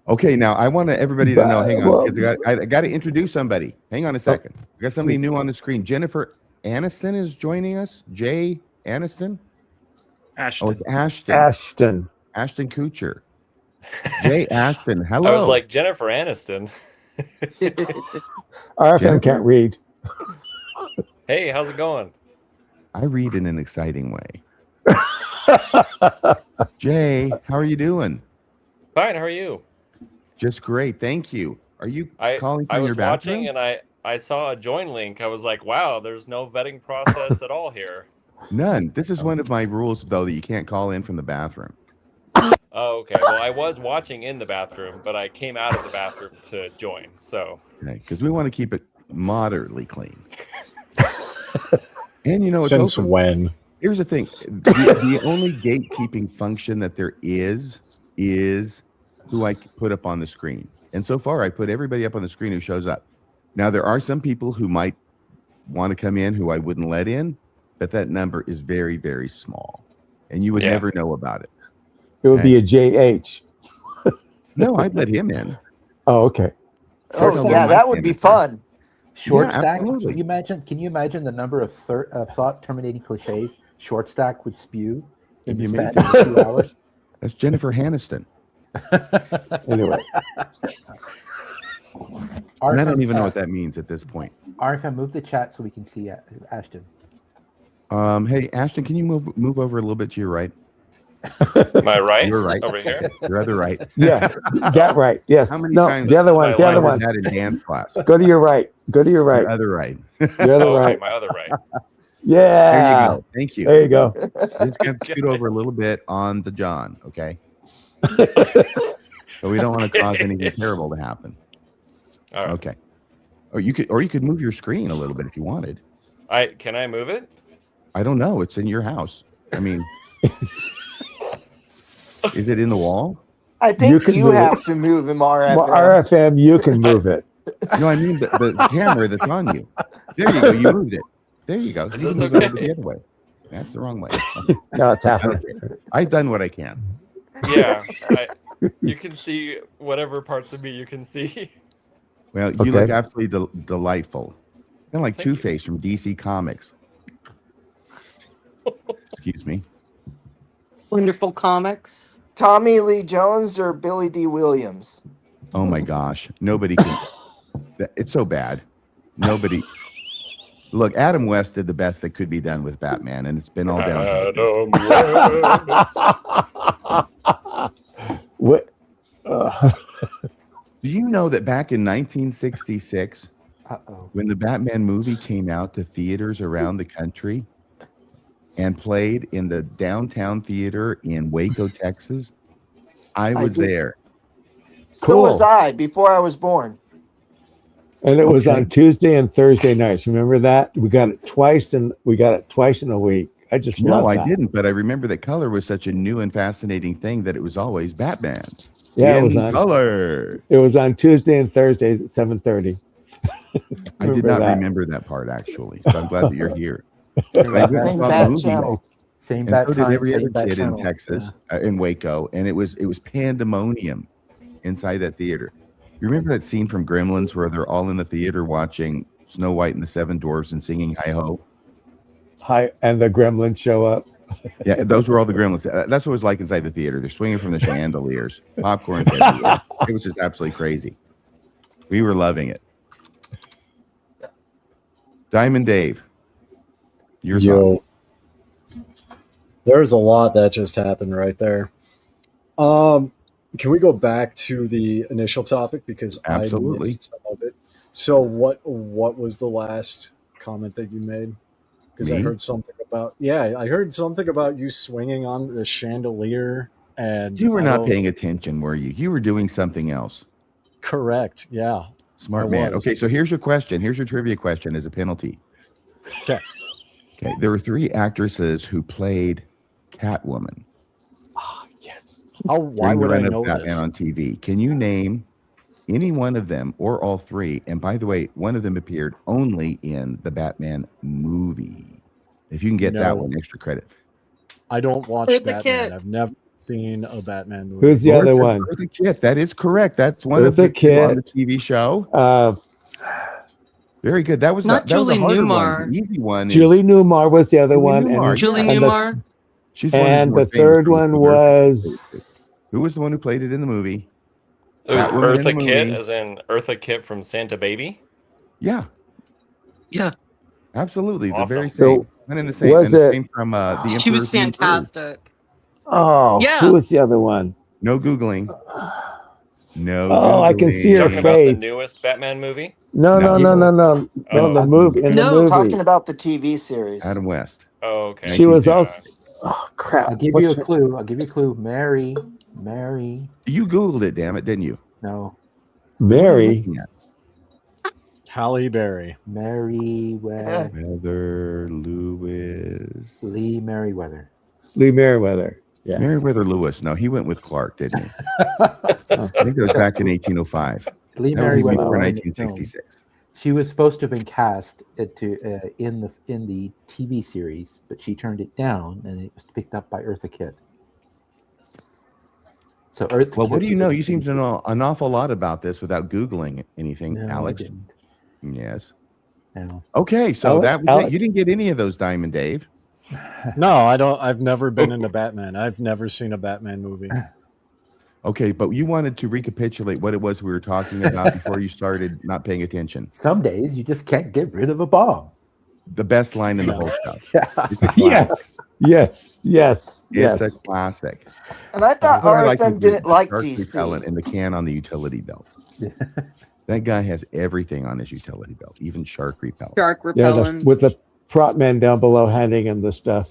Okay, now I want everybody to know. Hang on, Well, because I got to introduce somebody. Hang on a second. I got somebody new on the screen. Jennifer Aniston is joining us. Jay Aniston. Ashton. Oh, it's Ashton. Ashton. Ashton Kutcher. Jay Ashton. Hello. I was like, Jennifer Aniston. RFM Jennifer? can't read. Hey, how's it going? I read in an exciting way. Jay, how are you doing? Fine, how are you? Just great, thank you. Are you calling I from was your bathroom? watching and I saw a join link. I was like, wow, there's no vetting process at all here. None. This is one of my rules, though, that you can't call in from the bathroom. Oh, okay. Well, I was watching in the bathroom, but I came out of the bathroom to join. So, Because we want to keep it moderately clean. And you know, it's Since open. when? Here's the thing: the only gatekeeping function that there is who I put up on the screen. And so far, I put everybody up on the screen who shows up. Now, there are some people who might want to come in who I wouldn't let in, but that number is very, very small, and you would never know about it. It would be a JH. No, I'd let him in. Oh, okay. Oh, yeah, that would be fun. Short Yeah, stack. absolutely. Can you imagine the number of thought terminating cliches short stack would spew in the It'd span be of 2 hours? That's Jennifer Aniston. Anyway, And I don't even know what that means at this point. RFM, move the chat so we can see Ashton. Hey, Ashton, can you move over a little bit to your right? am I right? You're right. Over here? Your other right. yeah, that right. Yes. How many No, times the other is one. my The other life one. had in dance class? Go to your right. Go to your right. Your other right. The other Oh, okay, right. my other right. Yeah. There you go. Thank you. There you go. Just gonna scoot over a little bit on the John, okay? So we don't want to cause anything terrible to happen. All right. Okay. Or you could move your screen a little bit if you wanted. Can I move it? I don't know. It's in your house. I mean, is it in the wall? I think can you move it. have to move him, RFM. Well, RFM, you can move it. No, I mean the camera that's on you. There you go. You moved it. There you go. Is You this can move it over okay? the other way. That's the wrong way. No, it's I don't happening. care. I've done what I can. Yeah. You can see whatever parts of me you can see. Well, you Okay. look absolutely delightful. Kind of like Thank you. Two-Face from DC Comics. Excuse me. Wonderful comics. Tommy Lee Jones or Billy D. Williams? Oh my gosh. Nobody can. It's so bad. Nobody. Look, Adam West did the best that could be done with Batman, and it's been all downhill. Adam West. What? Do you know that back in 1966, Uh-oh. when the Batman movie came out to theaters around the country and played in the downtown theater in Waco, Texas, I was did. there. So was Cool. I before I was born. And it was Okay. on Tuesday and Thursday nights. Remember that? We got it twice in a week. I just No, love I that. didn't, but I remember that color was such a new and fascinating thing that it was always Batman. Yeah, it in was on. color. It was on Tuesday and Thursdays at 7:30. I did not remember that part actually, so I'm glad that you're here. I went and Same saw the Bat movie, channel. Same and bad so did time, every other same bad kid in channel. Texas, in Waco, and it was pandemonium inside that theater. You remember that scene from Gremlins where they're all in the theater watching Snow White and the Seven Dwarfs and singing "Hi Ho"? Hi, and the gremlins show up. Yeah, those were all the Gremlins. That's what it was like inside the theater. They're swinging from the chandeliers, popcorn everywhere. It was just absolutely crazy. We were loving it. Diamond Dave, your thought. There's a lot that just happened right there. Can we go back to the initial topic because Absolutely. I missed some of it. So what was the last comment that you made? Because I Me? heard something about I heard something about you swinging on the chandelier, and You were I not don't. paying attention, were you? You were doing something else. Correct. Yeah. Smart I man. was. Okay, so here's your question. Here's your trivia question as a penalty. Okay. Okay, there were 3 actresses who played Catwoman Yes. Why during the would I run of know Batman this? on TV. Can you name any one of them or all 3? And by the way, one of them appeared only in the Batman movie. If you can get that No. one, extra credit. I don't watch Eartha Batman. Kitt. I've never seen a Batman movie. Who's the other one? Eartha Kitt. That is correct. That's one of Eartha the 2 on the Kitt. TV show. Uh, Very good. That was Not that was a Julie harder Newmar. one. The easy one Julie is Newmar was the other Julie one, Newmar, and Julie yeah. and the, Newmar. She's one who's and more the famous third for one the character. was Who was the one who played it in the movie? It was Catwoman in the Eartha Kitt, movie. as in Eartha Kitt from Santa Baby. Yeah, Yeah, absolutely. Awesome. The very same. One in the same. Was And the it- same from the she was Emperor's New Groove. fantastic. oh, Yeah. who was the other one? No Googling. No. Oh, I can see her Talking Googling. about the face. newest Batman movie. No, No. no. Oh. The movie in No. the movie. Talking about the TV series. Adam West. Oh, okay. She was Yeah. also. Oh crap! I'll give What's you a her- clue. I'll give you a clue. Mary. You Googled it, damn it, didn't you? No. Mary. Halle Berry. Merriweather. Heather Lewis. Lee Merriweather. Lee Merriweather. Yeah. Meriwether Lewis. No, he went with Clark, didn't he? I think it was back in 1805. Lee That would be Merriweather. before was in the film. 1966. She was supposed to have been cast in the TV series, but she turned it down, and it was picked up by Eartha Kitt. So Eartha Well, what Kitt do you was know? in You the seem TV to know an awful lot about this without Googling anything, series. No, Alex. I didn't. Yes. No. Okay, so Alex- that was Alex- it. You didn't get any of those, Diamond Dave. No, I don't. I've never been into Batman. I've never seen a Batman movie. Okay, but you wanted to recapitulate what it was we were talking about before you started not paying attention. Some days you just can't get rid of a bomb. The best line in the whole stuff. It's a classic. Yes. It's a classic. And I thought What I like RFM is didn't the like shark DC. repellent in the can on the utility belt. That guy has everything on his utility belt, even shark repellent. Shark Yeah, repellent. with the prop man down below handing him the stuff.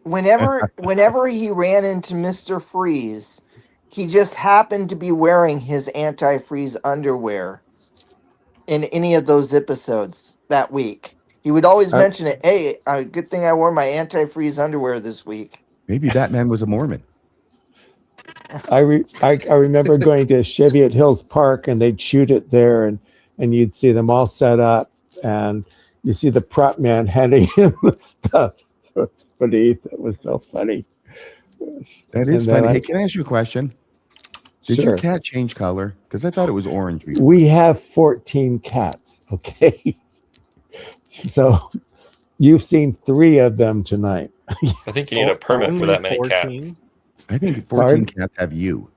Whenever he ran into Mr. Freeze, he just happened to be wearing his anti-freeze underwear in any of those episodes that week. He would always mention it. Hey, good thing I wore my anti-freeze underwear this week. Maybe Batman was a Mormon. I remember going to Cheviot Hills Park, and they'd shoot it there, and you'd see them all set up, and you see the prop man handing him the stuff beneath. It was so funny. That is And then funny. Hey, can I ask you a question? Did Sure. your cat change color? Because I thought it was orange before. We have 14 cats, okay? So you've seen 3 of them tonight. I think you need a permit for Only that many 14? cats. I think 14 Pardon? cats have you.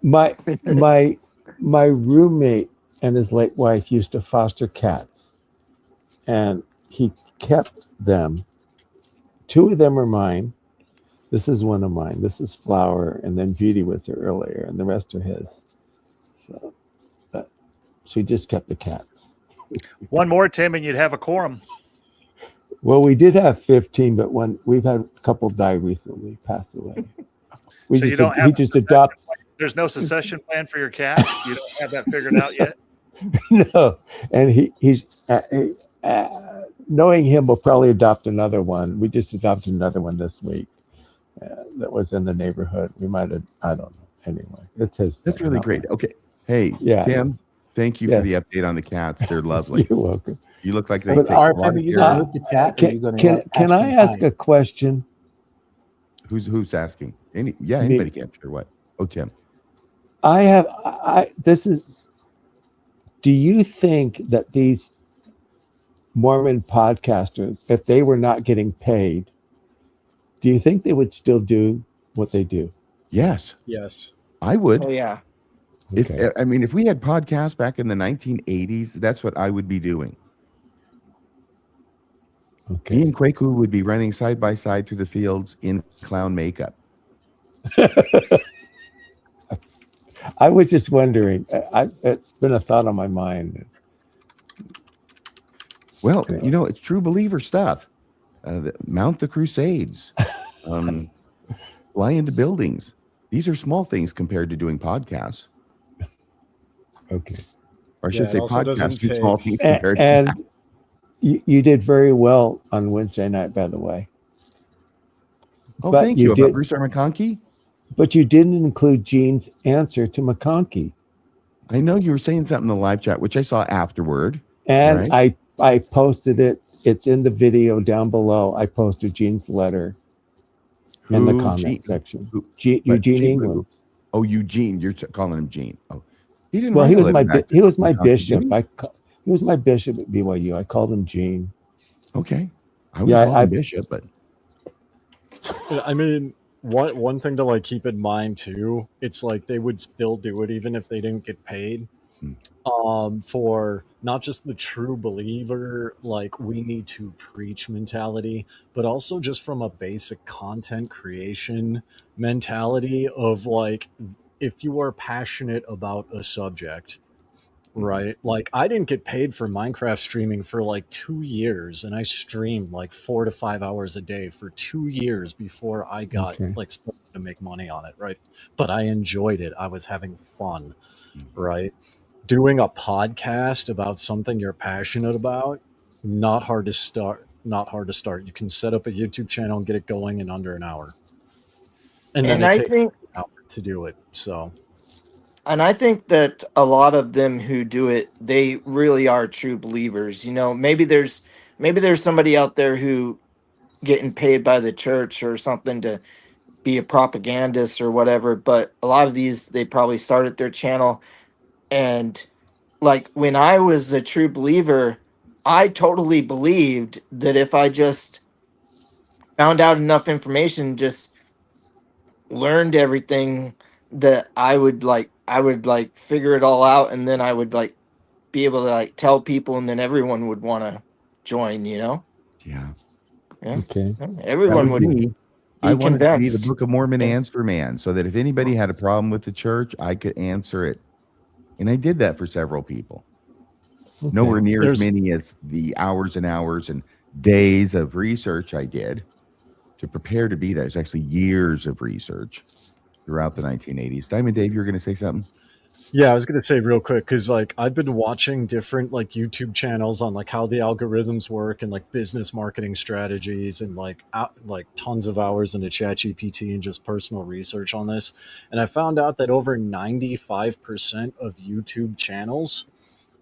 My roommate and his late wife used to foster cats, and he kept them. 2 of them are mine. This is one of mine. This is Flower, and then Beauty was there earlier, and the rest are his. So he just kept the cats. One more, Tim, and you'd have a quorum. Well, we did have 15, but we've had a couple die recently, passed away. So you don't have He just adopted. There's no succession plan for your cats. You don't have that figured out yet. No, and he's knowing him, will probably adopt another one. We just adopted another one this week that was in the neighborhood. We might have, I don't know. Anyway, it's his. That's really great. Okay. Hey, Yeah. Tim, thank you Yes. for the update on the cats. They're lovely. You're welcome. You look like they But take a lot RFM, are of you care. going to move the chat? Or are you going to Can I ask a question? Who's asking? Anybody can. Sure. What? Oh, Tim. Do you think that these Mormon podcasters, if they were not getting paid, do you think they would still do what they do? Yes, Yes. I would. Oh yeah. Okay. If we had podcasts back in the 1980s, that's what I would be doing. Okay. Me and Kwaku would be running side by side through the fields in clown makeup. I was just wondering. It's been a thought on my mind. Well, it's true believer stuff. Mount the Crusades, fly into buildings. These are small things compared to doing podcasts. Okay. Or I should say also podcasts do small things And, compared to and you did very well on Wednesday night, by the way. Oh, But thank you you. About did- Bruce R. McConkie? But you didn't include Gene's answer to McConkie. I know you were saying something in the live chat, which I saw afterward. And right? I posted it. It's in the video down below. I posted Gene's letter in the comment section. Eugene England. Oh, Eugene. You're calling him Gene. Oh, he didn't. Well, write he a was letter my back to he was my McConkie, bishop. did he? He was my bishop at BYU. I called him Gene. Okay. I was calling him bishop, but I mean, one thing to like keep in mind too, it's like they would still do it even if they didn't get paid. For not just the true believer, like we need to preach mentality, but also just from a basic content creation mentality of like, if you are passionate about a subject, right? Like I didn't get paid for Minecraft streaming for like 2 years, and I streamed like 4 to 5 hours a day for 2 years before I got like started to make money on it, right? But I enjoyed it. I was having fun, right? Doing a podcast about something you're passionate about, not hard to start. You can set up a YouTube channel and get it going in under an hour. And then it takes an hour to do it. So And I think that a lot of them who do it, they really are true believers. Maybe there's somebody out there who getting paid by the church or something to be a propagandist or whatever, but a lot of these, they probably started their channel. And like when I was a true believer, I totally believed that if I just found out enough information, just learned everything, that I would figure it all out, and then I would like be able to like tell people, and then everyone would want to join, Yeah. Okay. Everyone would be I wanted to be the convinced. Book of Mormon answer man, so that if anybody had a problem with the church, I could answer it. And I did that for several people. Okay. Nowhere near as many as the hours and hours and days of research I did to prepare to be that. It's actually years of research throughout the 1980s. Diamond Dave, you were going to say something? yeah, I was going to say real quick, because like I've been watching different like YouTube channels on like how the algorithms work and like business marketing strategies, and like tons of hours into ChatGPT and just personal research on this. And I found out that over 95% of YouTube channels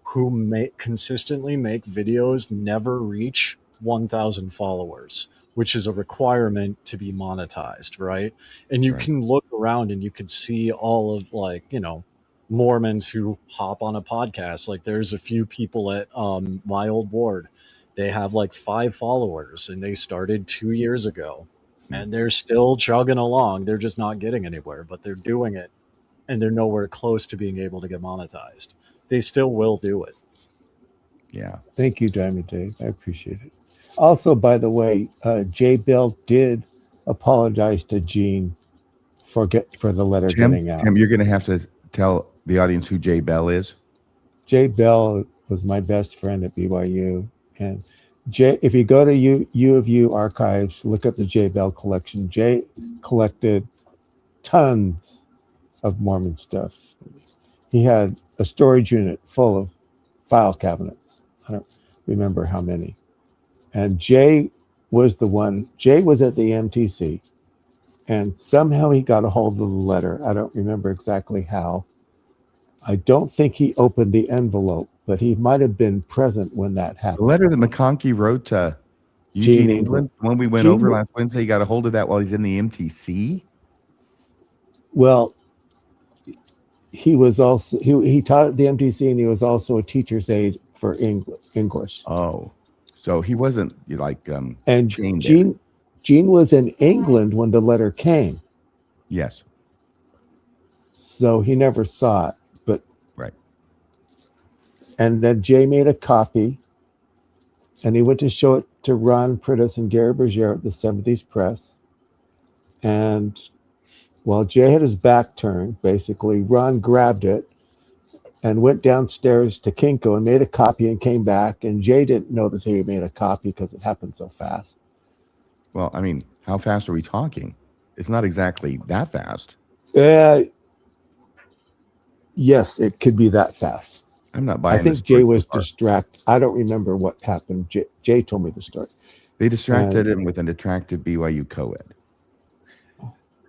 who consistently make videos never reach 1,000 followers, which is a requirement to be monetized, right? And you can look around and you can see all of like, Mormons who hop on a podcast. Like there's a few people at my old ward. They have like 5 followers and they started 2 years ago, and they're still chugging along. They're just not getting anywhere, but they're doing it, and they're nowhere close to being able to get monetized. They still will do it. Yeah. Thank you, Diamond Dave. I appreciate it. Also, by the way, Jay Bell did apologize to Gene for the letter getting out. Tim, you're going to have to tell the audience who Jay Bell is. Jay Bell was my best friend at BYU, and Jay, if you go to U of U archives, look up the Jay Bell collection. Jay collected tons of Mormon stuff. He had a storage unit full of file cabinets. I don't remember how many. And Jay was the one. Jay was at the MTC, and somehow he got a hold of the letter. I don't remember exactly how. I don't think he opened the envelope, but he might have been present when that happened. The letter that McConkie wrote to Eugene England, when we went over last Wednesday, he got a hold of that while he's in the MTC? Well, he was also he taught at the MTC, and he was also a teacher's aide for English. Oh, so he wasn't like and Gene was in England when the letter came. Yes. So he never saw it, but right. And then Jay made a copy, and he went to show it to Ron Prittis and Gary Berger at the 70s Press. And while Jay had his back turned, basically, Ron grabbed it and went downstairs to Kinko and made a copy and came back. And Jay didn't know that he made a copy because it happened so fast. Well, I mean, how fast are we talking? It's not exactly that fast. Yes, it could be that fast. I'm not buying I think this Jay story was so far. distracted. I don't remember what happened. Jay told me the story. They distracted him with an attractive BYU co-ed.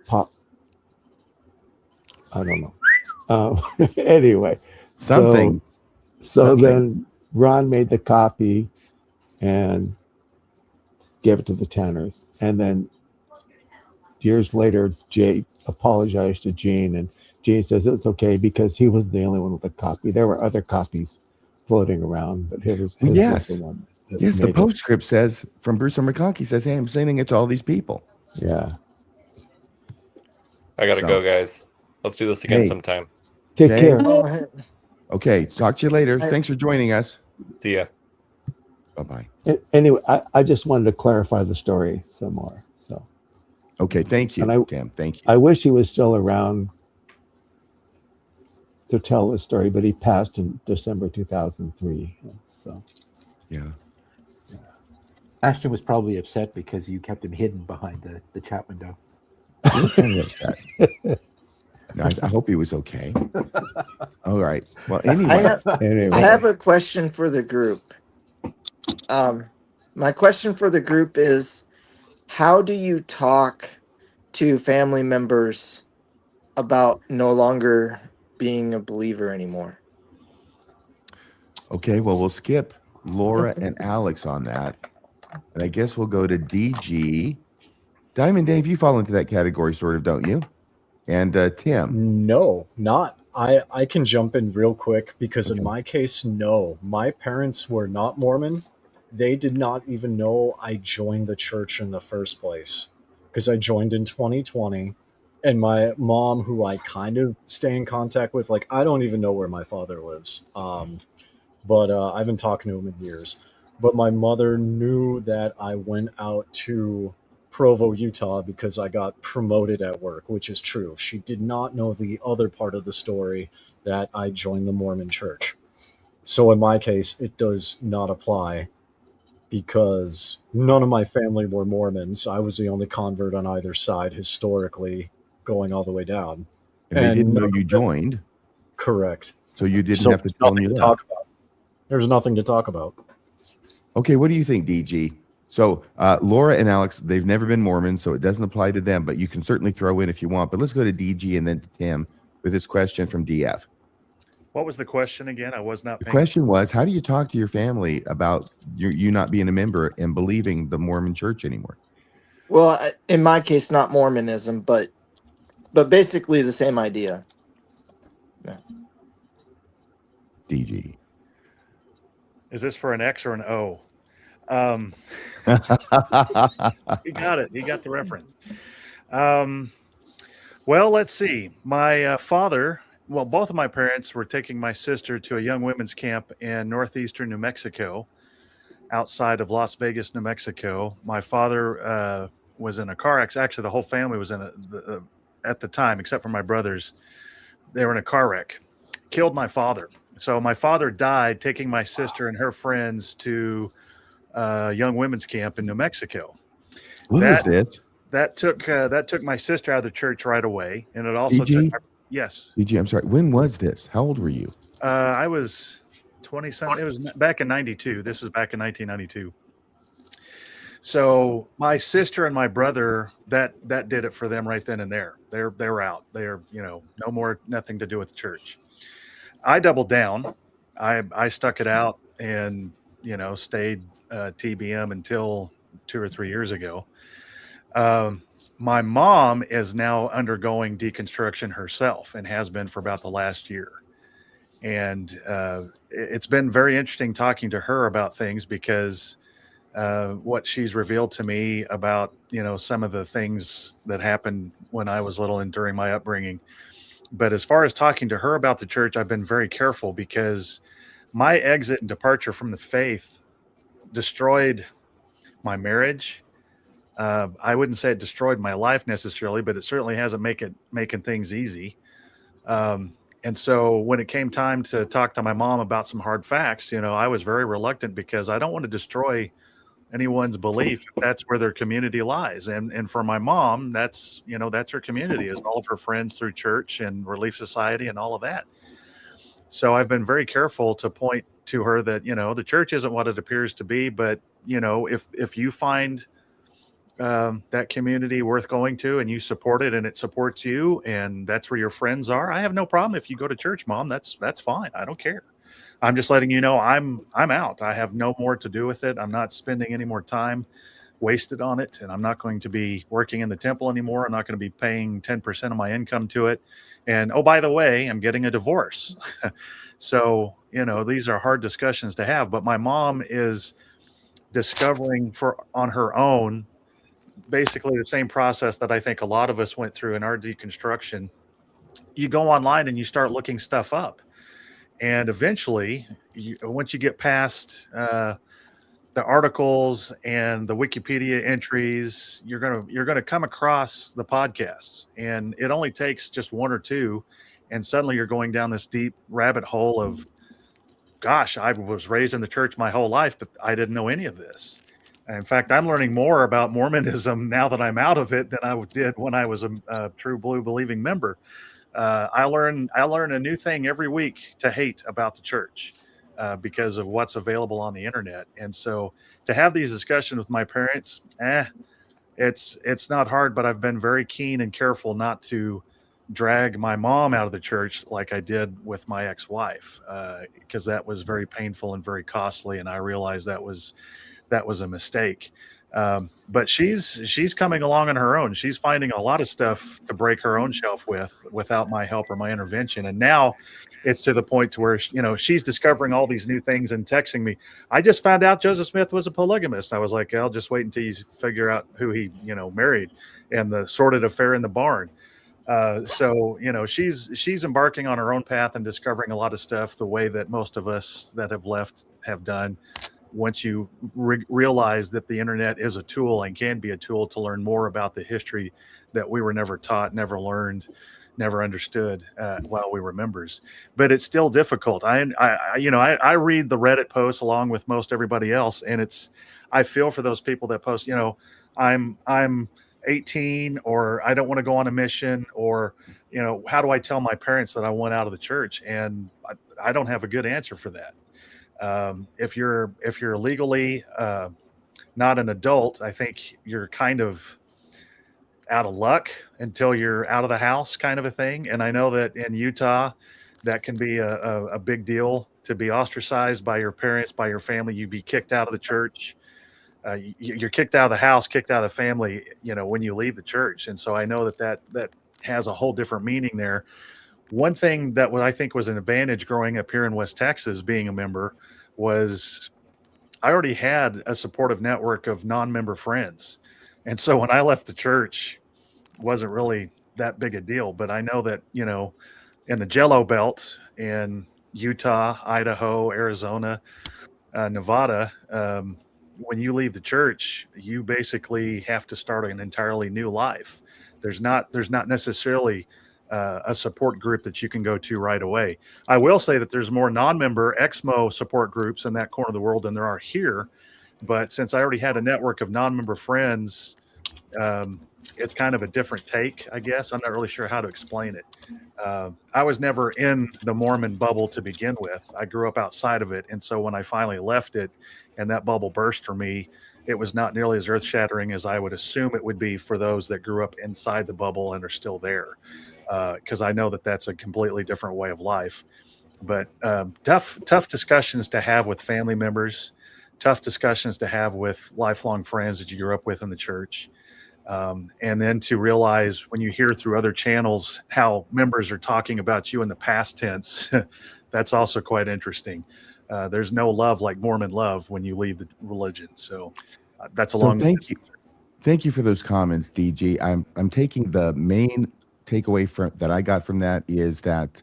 Pop. I don't know. Anyway, Something. So then Ron made the copy and gave it to the Tanners. And then years later, Jay apologized to Gene, and Gene says it's okay because he was the only one with a copy. There were other copies floating around, but his was the one. Yes, the postscript says from Bruce and McConkie says, "Hey, I'm sending it to all these people." Yeah. I gotta go, guys. Let's do this again sometime. Take care. Okay, talk to you later. Thanks for joining us. See ya. Bye-bye. Anyway, I just wanted to clarify the story some more. So. Okay, thank you, Tim. Thank you. I wish he was still around to tell the story, but he passed in December 2003. So. Yeah. Ashton was probably upset because you kept him hidden behind the chat window. You're kind of upset. No, I hope he was okay. All right. Well, anyway. I have a question for the group. My question for the group is, how do you talk to family members about no longer being a believer anymore? Okay, well, we'll skip Laura and Alex on that. And I guess we'll go to DG. Diamond Dave, you fall into that category, sort of, don't you? And Tim. No, not. I can jump in real quick because in my case, no. My parents were not Mormon. They did not even know I joined the church in the first place because I joined in 2020. And my mom, who I kind of stay in contact with, like, I don't even know where my father lives. But I haven't talked to him in years. But my mother knew that I went out to Provo, Utah, because I got promoted at work, which is true. She did not know the other part of the story, that I joined the Mormon Church. So in my case, it does not apply because none of my family were Mormons. I was the only convert on either side historically, going all the way down. And they didn't know you joined. Correct. So you didn't have to tell them you left. There's nothing to talk about. Okay, what do you think, DG? So Laura and Alex, they've never been Mormons, so it doesn't apply to them, but you can certainly throw in if you want. But let's go to DG and then to Tim with this question from DF. What was the question again? I was not The paying question was, how do you talk to your family about you not being a member and believing the Mormon Church anymore? Well, in my case, not Mormonism, but basically the same idea. Yeah. DG. Is this for an X or an O? He got it. He got the reference. Well, let's see. My father, well, both of my parents were taking my sister to a young women's camp in northeastern New Mexico, outside of Las Vegas, New Mexico. My father was in a car accident. Actually, the whole family was in at the time, except for my brothers. They were in a car wreck. Killed my father. So my father died taking my sister and her friends to young women's camp in New Mexico. When was this? That took my sister out of the church right away, and it also DG? took. Yes. DG, I'm sorry. When was this? How old were you? I was 20-something. It was back in 92. This was back in 1992. So my sister and my brother, that did it for them right then and there. They're out. They're, no more, nothing to do with the church. I doubled down. I stuck it out and, stayed TBM until 2 or 3 years ago. My mom is now undergoing deconstruction herself and has been for about the last year. And it's been very interesting talking to her about things because what she's revealed to me about, some of the things that happened when I was little and during my upbringing. But as far as talking to her about the church, I've been very careful because my exit and departure from the faith destroyed my marriage. I wouldn't say it destroyed my life necessarily, but it certainly hasn't making things easy. And so when it came time to talk to my mom about some hard facts, I was very reluctant because I don't want to destroy anyone's belief if that's where their community lies. And for my mom, that's her community, is all of her friends through church and Relief Society and all of that. So I've been very careful to point to her that, the church isn't what it appears to be, but if you find that community worth going to and you support it and it supports you and that's where your friends are, I have no problem if you go to church, Mom. That's fine. I don't care. I'm just letting you know I'm out. I have no more to do with it. I'm not spending any more time wasted on it, and I'm not going to be working in the temple anymore. I'm not going to be paying 10% of my income to it. And oh, by the way, I'm getting a divorce. So, these are hard discussions to have, but my mom is discovering on her own basically the same process that I think a lot of us went through in our deconstruction. You go online and you start looking stuff up. And eventually, once you get past the articles and the Wikipedia entries, you're gonna come across the podcasts. And it only takes just one or two, and suddenly you're going down this deep rabbit hole of, gosh, I was raised in the church my whole life, but I didn't know any of this. In fact, I'm learning more about Mormonism now that I'm out of it than I did when I was a true blue believing member. I learn a new thing every week to hate about the church because of what's available on the internet. And so to have these discussions with my parents, it's not hard, but I've been very keen and careful not to drag my mom out of the church like I did with my ex-wife, because that was very painful and very costly. And I realized that was a mistake. But she's coming along on her own. She's finding a lot of stuff to break her own shelf without my help or my intervention. And now it's to the point to where, she's discovering all these new things and texting me. I just found out Joseph Smith was a polygamist. I was like, I'll just wait until you figure out who he, married, and the sordid affair in the barn. So, she's embarking on her own path and discovering a lot of stuff the way that most of us that have left have done. Once you realize that the internet is a tool and can be a tool to learn more about the history that we were never taught, never learned, never understood while we were members. But it's still difficult. I read the Reddit posts along with most everybody else, and I feel for those people that post, I'm 18, or I don't want to go on a mission, or how do I tell my parents that I went out of the church? And I don't have a good answer for that. If you're legally not an adult, I think you're kind of out of luck until you're out of the house, kind of a thing. And I know that in Utah, that can be a big deal, to be ostracized by your parents, by your family. You'd be kicked out of the church. You're kicked out of the house, kicked out of the family, when you leave the church. And so I know that has a whole different meaning there. One thing that I think was an advantage growing up here in West Texas, being a member, was I already had a supportive network of non-member friends. And so when I left the church, it wasn't really that big a deal. But I know that, in the Jello Belt in Utah, Idaho, Arizona, Nevada, when you leave the church, you basically have to start an entirely new life. There's not necessarily a support group that you can go to right away. I will say that there's more non-member XMO support groups in that corner of the world than there are here. But since I already had a network of non-member friends, it's kind of a different take, I guess. I'm not really sure how to explain it. I was never in the Mormon bubble to begin with. I grew up outside of it. And so when I finally left it and that bubble burst for me, it was not nearly as earth-shattering as I would assume it would be for those that grew up inside the bubble and are still there. Because I know that that's a completely different way of life. But tough discussions to have with family members, tough discussions to have with lifelong friends that you grew up with in the church. And then to realize when you hear through other channels how members are talking about you in the past tense, that's also quite interesting. There's no love like Mormon love when you leave the religion. So that's a long. Thank you for those comments, DG. I'm taking the main takeaway that I got from that is that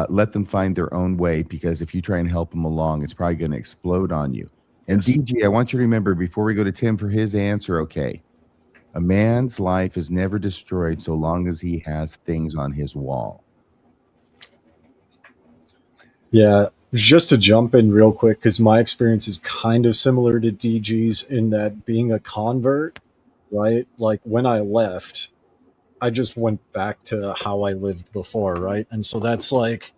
let them find their own way, because if you try and help them along, it's probably going to explode on you. And yes. DG, I want you to remember before we go to Tim for his answer, okay, a man's life is never destroyed so long as he has things on his wall. Yeah, just to jump in real quick, because my experience is kind of similar to DG's in that being a convert, right? Like when I left, I just went back to how I lived before, right? And so that's like,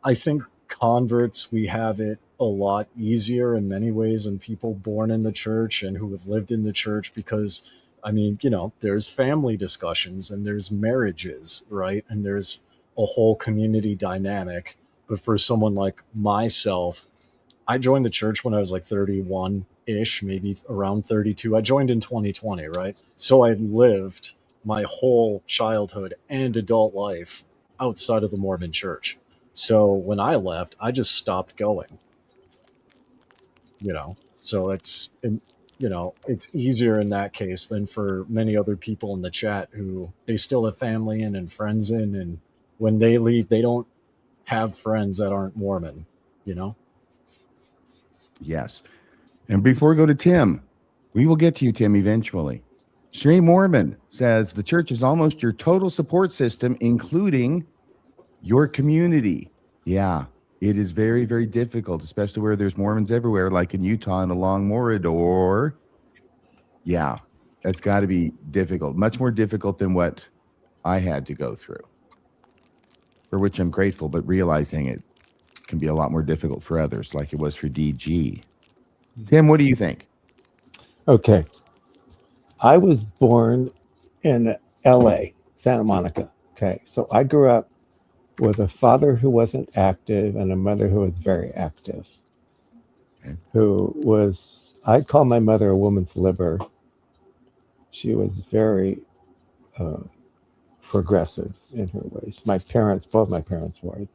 I think converts, we have it a lot easier in many ways than people born in the church and who have lived in the church because, I mean, there's family discussions and there's marriages, right? And there's a whole community dynamic. But for someone like myself, I joined the church when I was like 31 ish, maybe around 32. I joined in 2020, right? So I lived my whole childhood and adult life outside of the Mormon church. So when I left, I just stopped going, so it's easier in that case than for many other people in the chat who they still have family in and friends in. And when they leave, they don't have friends that aren't Mormon, Yes. And before we go to Tim, we will get to you, Tim, eventually. Stream Mormon says the church is almost your total support system, including your community. Yeah, it is very, very difficult, especially where there's Mormons everywhere, like in Utah and along Morador. Yeah, that's got to be difficult, much more difficult than what I had to go through, for which I'm grateful, but realizing it can be a lot more difficult for others, like it was for DG. Tim, what do you think? Okay. I was born in LA, Santa Monica. Okay. So I grew up with a father who wasn't active and a mother who was very active. Okay. I'd call my mother a woman's liver. She was very progressive in her ways. Both my parents were.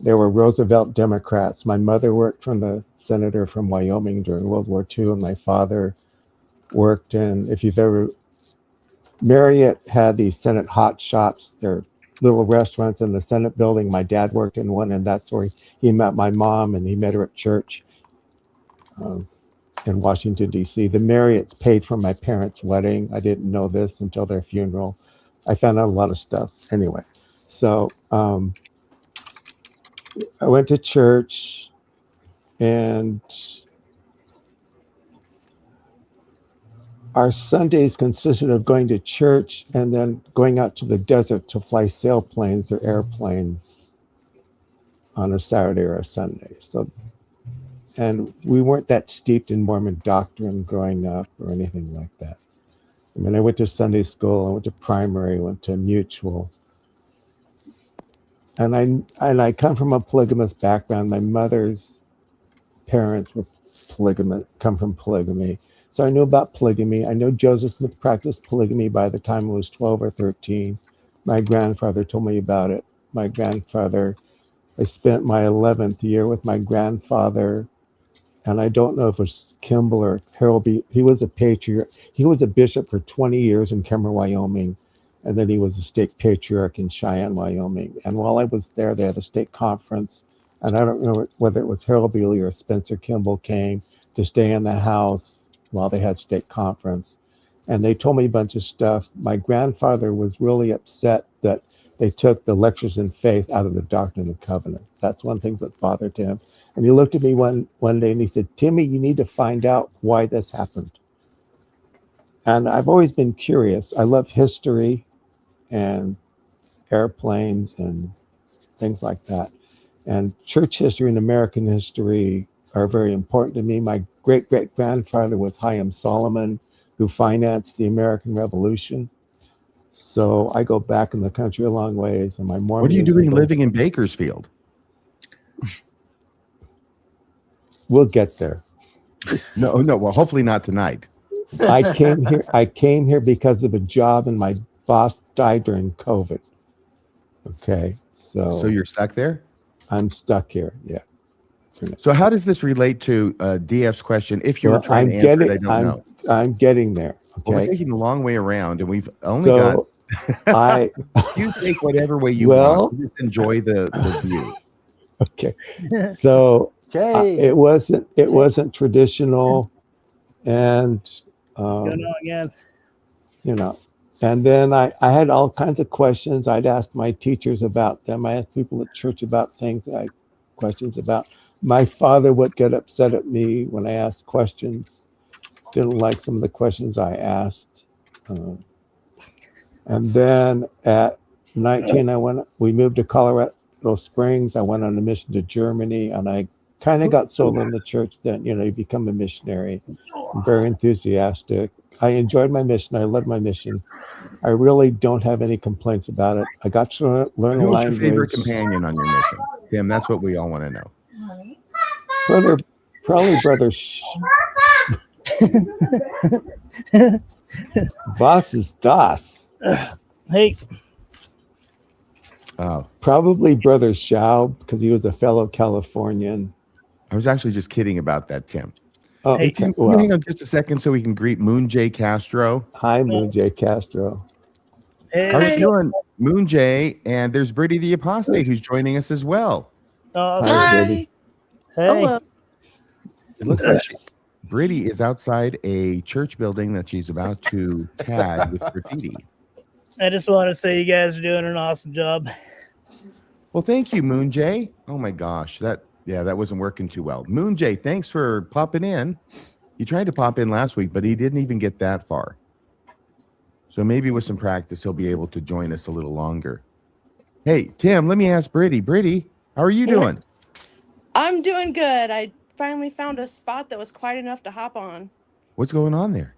They were Roosevelt Democrats. My mother worked for the senator from Wyoming during World War II, and my father worked in, Marriott had these Senate hot shops. They're little restaurants in the Senate building. My dad worked in one, and that's where he met my mom, and he met her at church in Washington, D.C. The Marriotts paid for my parents' wedding. I didn't know this until their funeral. I found out a lot of stuff. Anyway, so I went to church, and our Sundays consisted of going to church and then going out to the desert to fly sailplanes or airplanes on a Saturday or a Sunday. And we weren't that steeped in Mormon doctrine growing up or anything like that. I mean, I went to Sunday school, I went to primary, I went to mutual. And I come from a polygamous background. My mother's parents were come from polygamy. So I knew about polygamy. I know Joseph Smith practiced polygamy by the time I was 12 or 13. My grandfather told me about it. I spent my 11th year with my grandfather, and I don't know if it was Kimball or Harold B. He was a patriarch. He was a bishop for 20 years in Kemmer, Wyoming, and then he was a state patriarch in Cheyenne, Wyoming. And while I was there, they had a state conference, and I don't know whether it was Harold Bealey or Spencer Kimball came to stay in the house while they had state conference. And they told me a bunch of stuff. My grandfather was really upset that they took the lectures in faith out of the Doctrine and Covenant. That's one of the things that bothered him. And he looked at me one day and he said, "Timmy, you need to find out why this happened." And I've always been curious. I love history and airplanes and things like that. And church history and American history are very important to me. My great-great-grandfather was Chaim Solomon, who financed the American Revolution. So I go back in the country a long ways. And my Mormonism. What are you doing living in Bakersfield? We'll get there. No. Well, hopefully not tonight. I came here because of a job, and my boss died during COVID. Okay, so you're stuck there? I'm stuck here. Yeah. So how does this relate to DF's question? If you were trying to answer it, I don't know. I'm getting there. Okay. Well, we're taking a long way around, and we've only got. You take whatever way you want. You just enjoy the view. Okay. So it wasn't traditional, and and then I had all kinds of questions. I'd ask my teachers about them. I asked people at church about things. questions about. My father would get upset at me when I asked questions. Didn't like some of the questions I asked. And then at 19, we moved to Colorado Springs. I went on a mission to Germany, and I kind of got sold in the church then. You become a missionary. I'm very enthusiastic. I enjoyed my mission. I led my mission. I really don't have any complaints about it. I got to learn a Who was language. your favorite companion on your mission? Tim, that's what we all want to know. Probably Brother Boss is Das. Hey. Probably Brother Schaub, because he was a fellow Californian. I was actually just kidding about that, Tim. Oh, hey, Tim, can you hang on just a second so we can greet Moon J. Castro? Hi, Moon J. Castro. Hey. How are you doing, Moon J? And there's Brittany the Apostate who's joining us as well. Hi. Hey. Hello. It looks like Brittany is outside a church building that she's about to tag with graffiti. I just want to say you guys are doing an awesome job. Well, thank you, Moon J. Oh my gosh, that wasn't working too well. Moon J, thanks for popping in. He tried to pop in last week, but he didn't even get that far. So maybe with some practice, he'll be able to join us a little longer. Hey, Tim, let me ask Brittany. Brittany, how are you doing? I'm doing good. I finally found a spot that was quiet enough to hop on. What's going on there?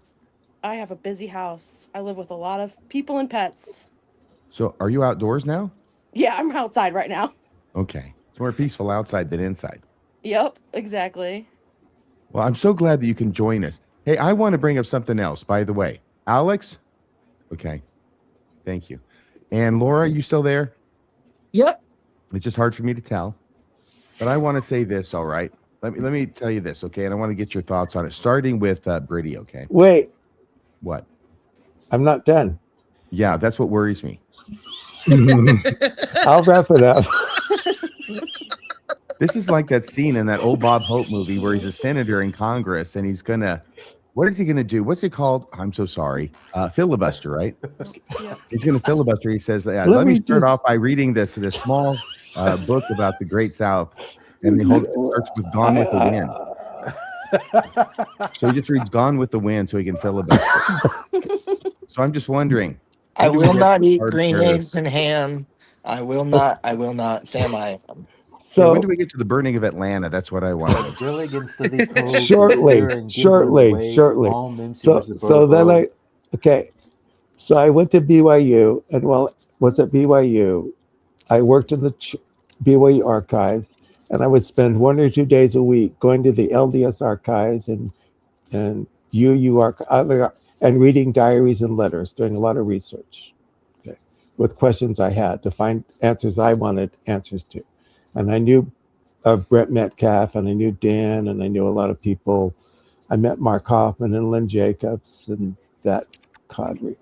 I have a busy house. I live with a lot of people and pets. So are you outdoors now? Yeah, I'm outside right now. Okay. It's more peaceful outside than inside. Yep, exactly. Well, I'm so glad that you can join us. Hey, I want to bring up something else, by the way. Alex? Okay. Thank you. And Laura, you still there? Yep. It's just hard for me to tell. But I want to say this, all right? Let me tell you this, okay? And I want to get your thoughts on it, starting with Brittany, okay? Wait. What? I'm not done. Yeah, that's what worries me. I'll wrap it up. This is like that scene in that old Bob Hope movie where he's a senator in Congress and he's gonna, what is he gonna do? What's it called? I'm so sorry. Filibuster, right? Yeah. He's gonna filibuster. He says, let me start off by reading this small book about the Great South. And he starts with Gone with the Wind. So he just reads Gone with the Wind so he can filibuster. So I'm just wondering. I will not eat green eggs and ham. I will not. Sam, I am. So when do we get to the burning of Atlanta? That's what I want. Shortly. So then so I went to BYU, and while I was at BYU, I worked in the BYU archives, and I would spend 1 or 2 days a week going to the LDS archives and UU archives and reading diaries and letters, doing a lot of research, with questions I had to find answers I wanted answers to. And I knew Brett Metcalf, and I knew Dan, and I knew a lot of people. I met Mark Hoffman and Lynn Jacobs and that cadre.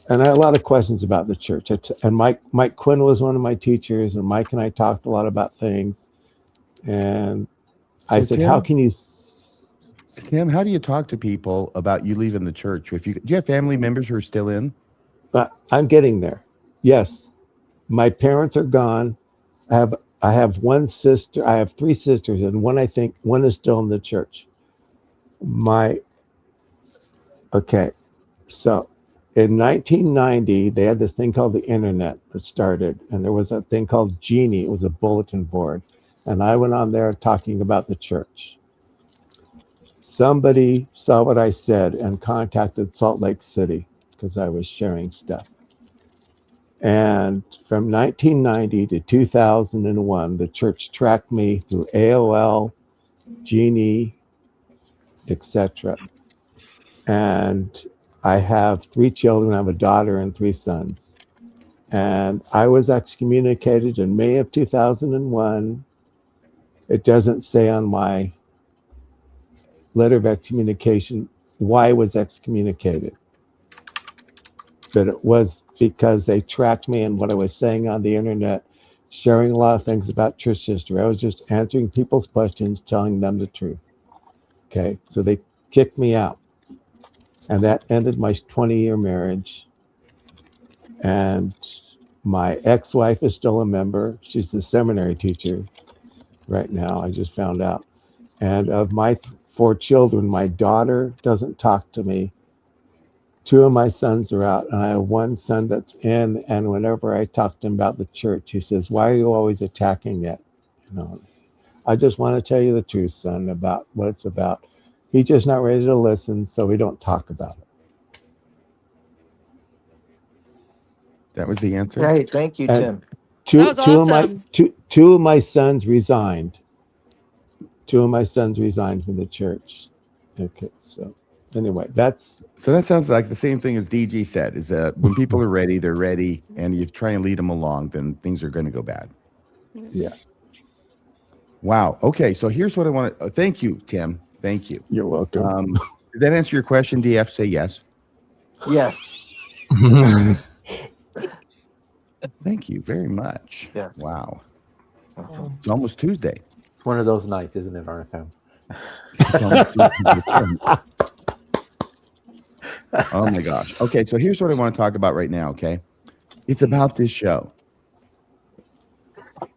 And I had a lot of questions about the church. And Mike Quinn was one of my teachers, and Mike and I talked a lot about things. And I said, Tim, how can you... Tim, how do you talk to people about you leaving the church? Do you have family members who are still in? I'm getting there. Yes. My parents are gone. I have one sister. I have 3 sisters, and one is still in the church. So in 1990, they had this thing called the internet that started, and there was a thing called Genie. It was a bulletin board, and I went on there talking about the church. Somebody saw what I said and contacted Salt Lake City because I was sharing stuff. And from 1990 to 2001, the church tracked me through AOL, Genie, etc. And I have 3 children. I have a daughter and 3 sons. And I was excommunicated in May of 2001. It doesn't say on my letter of excommunication why I was excommunicated. But it was because they tracked me and what I was saying on the internet, sharing a lot of things about church history. I was just answering people's questions, telling them the truth. Okay, so they kicked me out. And that ended my 20-year marriage. And my ex-wife is still a member. She's the seminary teacher. right now. I just found out. And of my 4 children, my daughter doesn't talk to me. 2 of my sons are out, and I have 1 son that's in. And whenever I talk to him about the church, he says, "Why are you always attacking it?" You know, I just want to tell you the truth, son, about what it's about. He's just not ready to listen, so we don't talk about it. That was the answer. Hey, thank you, And Tim. That was awesome. Two of my sons resigned. 2 of my sons resigned from the church. Okay, so anyway, so that sounds like the same thing as DG said. Is when people are ready, they're ready, and you try and lead them along, then things are going to go bad. Yeah. Wow. Okay. So here's what I want to. Thank you, Tim. Thank you. You're welcome. Did that answer your question, DF? Say yes. Yes. Thank you very much. Yes. Wow. It's almost Tuesday. It's one of those nights, isn't it, RFM? It's almost Tuesday. Oh my gosh. Okay. So here's what I want to talk about right now. Okay. It's about this show.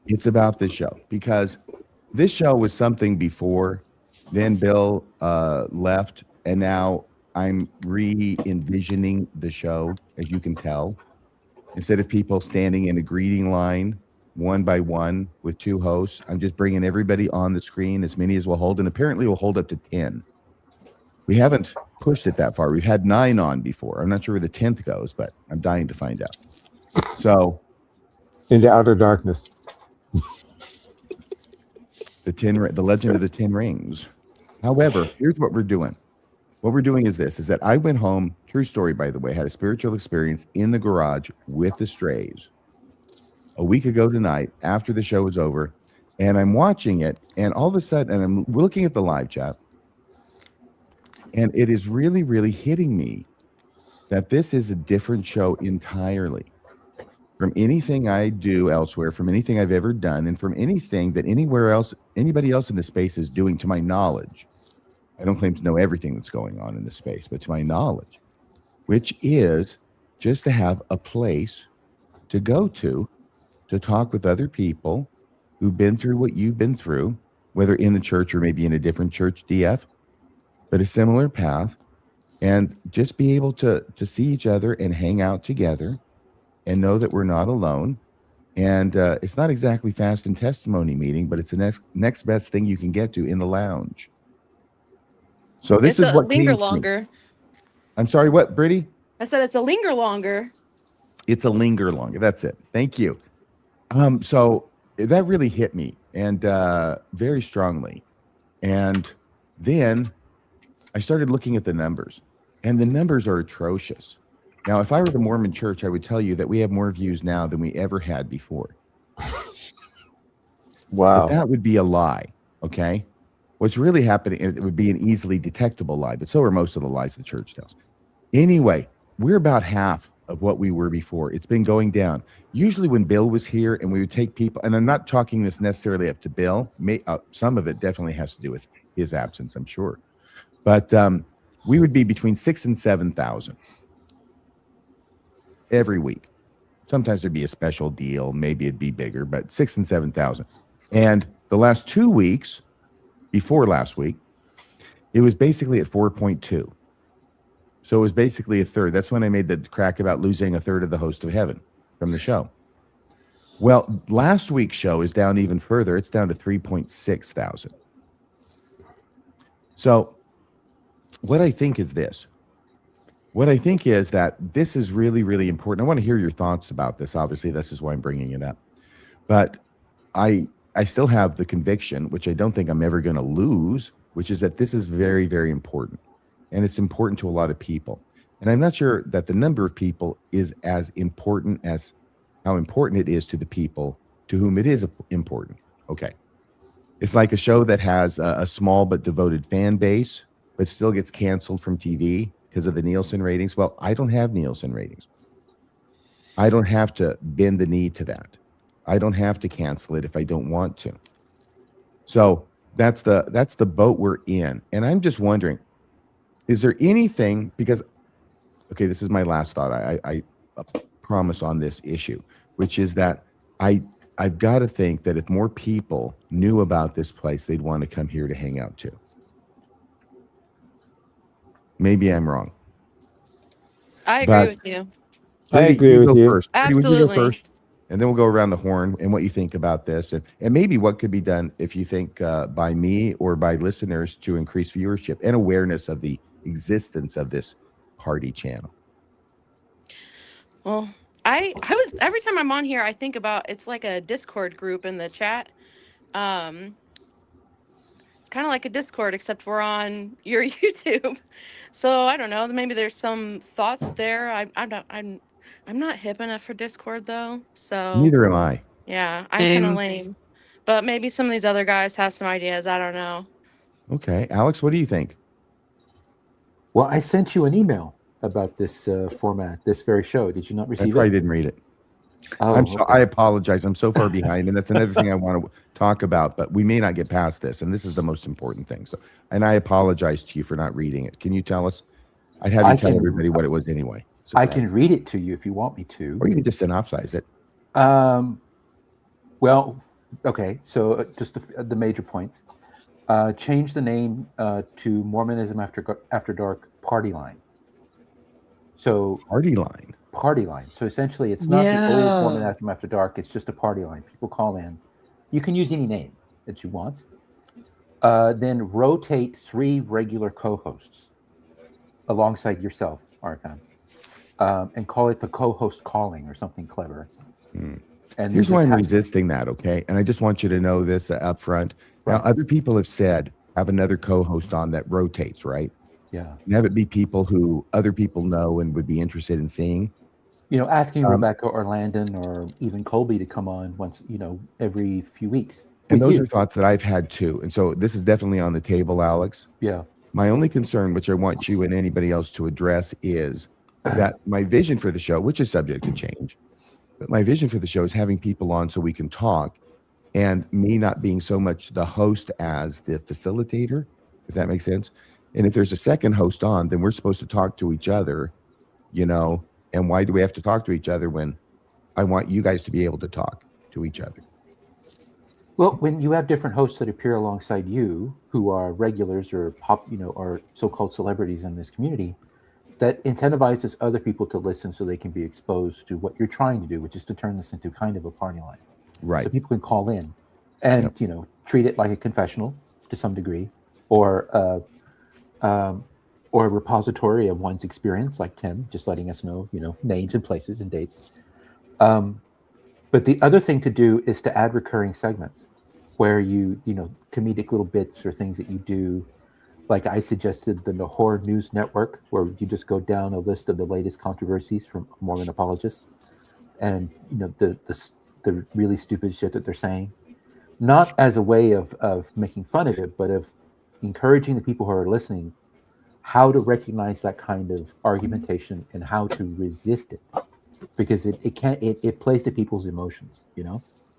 It's about this show because this show was something before. Then Bill left, and now I'm re-envisioning the show, as you can tell. Instead of people standing in a greeting line, one by one, with 2 hosts, I'm just bringing everybody on the screen, as many as we'll hold, and apparently we'll hold up to 10. We haven't pushed it that far. We've had 9 on before. I'm not sure where the 10th goes, but I'm dying to find out. So, into outer darkness. The legend of the 10 rings. However, here's what we're doing. What we're doing is this, is that I went home, true story, by the way, had a spiritual experience in the garage with the Strays a week ago tonight after the show was over, and I'm watching it, and all of a sudden, and I'm looking at the live chat, and it is really, really hitting me that this is a different show entirely from anything I do elsewhere, from anything I've ever done, and from anything that anybody else in the space is doing, to my knowledge. I don't claim to know everything that's going on in this space, but to my knowledge, which is just to have a place to go to talk with other people who've been through what you've been through, whether in the church or maybe in a different church, DF, but a similar path, and just be able to see each other and hang out together and know that we're not alone. And it's not exactly fast and testimony meeting, but it's the next best thing you can get to in the lounge. So this is what linger came to me. longer. I'm sorry, what, Brittany? I said it's a linger longer. It's a linger longer. That's it. Thank you. So that really hit me, and very strongly. And then I started looking at the numbers, and the numbers are atrocious. Now, if I were the Mormon Church, I would tell you that we have more views now than we ever had before. Wow. But that would be a lie, okay? What's really happening, it would be an easily detectable lie, but so are most of the lies the church tells. Anyway, we're about half of what we were before. It's been going down. Usually when Bill was here and we would take people, and I'm not chalking this necessarily up to Bill. Some of it definitely has to do with his absence, I'm sure. But we would be between 6,000 and 7,000 every week. Sometimes there'd be a special deal. Maybe it'd be bigger, but 6,000 and 7,000. And the last 2 weeks, before last week, it was basically at 4.2. So it was basically a third. That's when I made the crack about losing a third of the host of heaven from the show. Well, last week's show is down even further. It's down to 3.6 thousand. So what I think is this. What I think is that this is really, really important. I want to hear your thoughts about this. Obviously, this is why I'm bringing it up. But I still have the conviction, which I don't think I'm ever going to lose, which is that this is very, very important. And it's important to a lot of people. And I'm not sure that the number of people is as important as how important it is to the people to whom it is important. Okay. It's like a show that has a small but devoted fan base, but still gets canceled from TV because of the Nielsen ratings. Well, I don't have Nielsen ratings. I don't have to bend the knee to that. I don't have to cancel it if I don't want to. So that's the boat we're in. And I'm just wondering, is there anything, because, okay, this is my last thought. I promise on this issue, which is that I I've got to think that if more people knew about this place, they'd want to come here to hang out too. Maybe I'm wrong. I agree But with you. I Brady, agree you with go you. first. Brady, would you go Absolutely. first? And then we'll go around the horn and what you think about this, and maybe what could be done if you think by me or by listeners to increase viewership and awareness of the existence of this party channel. Well, I was every time I'm on here, I think about it's like a Discord group in the chat. It's kind of like a Discord, except we're on your YouTube. So I don't know. Maybe there's some thoughts there. I'm not hip enough for Discord though. So Neither am I. yeah, I'm kind of Same. lame. But maybe some of these other guys have some ideas. I don't know. Okay, Alex, what do you think? Well, I sent you an email about this format, this very show. Did you not I receive probably it? didn't read it. Oh, I apologize. I'm so far behind, and that's another thing I want to talk about. But we may not get past this, and this is the most important thing. So, and I apologize to you for not reading it. Can you tell us? I'd have you tell everybody what it was anyway. So I can read it to you if you want me to, or you can just synopsize it. Well, okay. So just the major points. Change the name to Mormonism After Dark Party Line. So Party line. Party line. So essentially, it's not the old Mormonism After Dark. It's just a party line. People call in. You can use any name that you want. Then rotate 3 regular co-hosts alongside yourself, RFM, and call it the co-host calling or something clever. And here's why I'm resisting that, okay? And I just want you to know this up front. Now, other people have said have another co-host on that rotates, right? Yeah. And have it be people who other people know and would be interested in seeing. You know, asking Rebecca or Landon or even Colby to come on once, every few weeks. And those are thoughts that I've had too. And so this is definitely on the table, Alex. Yeah. My only concern, which I want you and anybody else to address, is that my vision for the show, which is subject to change, but my vision for the show is having people on so we can talk, and me not being so much the host as the facilitator, if that makes sense. And if there's a second host on, then we're supposed to talk to each other, and why do we have to talk to each other when I want you guys to be able to talk to each other? Well, when you have different hosts that appear alongside you who are regulars or or so-called celebrities in this community, that incentivizes other people to listen so they can be exposed to what you're trying to do, which is to turn this into kind of a party line. Right. So people can call in and, treat it like a confessional to some degree, or a repository of one's experience, like Tim, just letting us know, names and places and dates. But the other thing to do is to add recurring segments where comedic little bits or things that you do. Like I suggested the Nahor News Network, where you just go down a list of the latest controversies from Mormon apologists and, the really stupid shit that they're saying, not as a way of making fun of it, but of encouraging the people who are listening how to recognize that kind of argumentation and how to resist it, because it plays to people's emotions,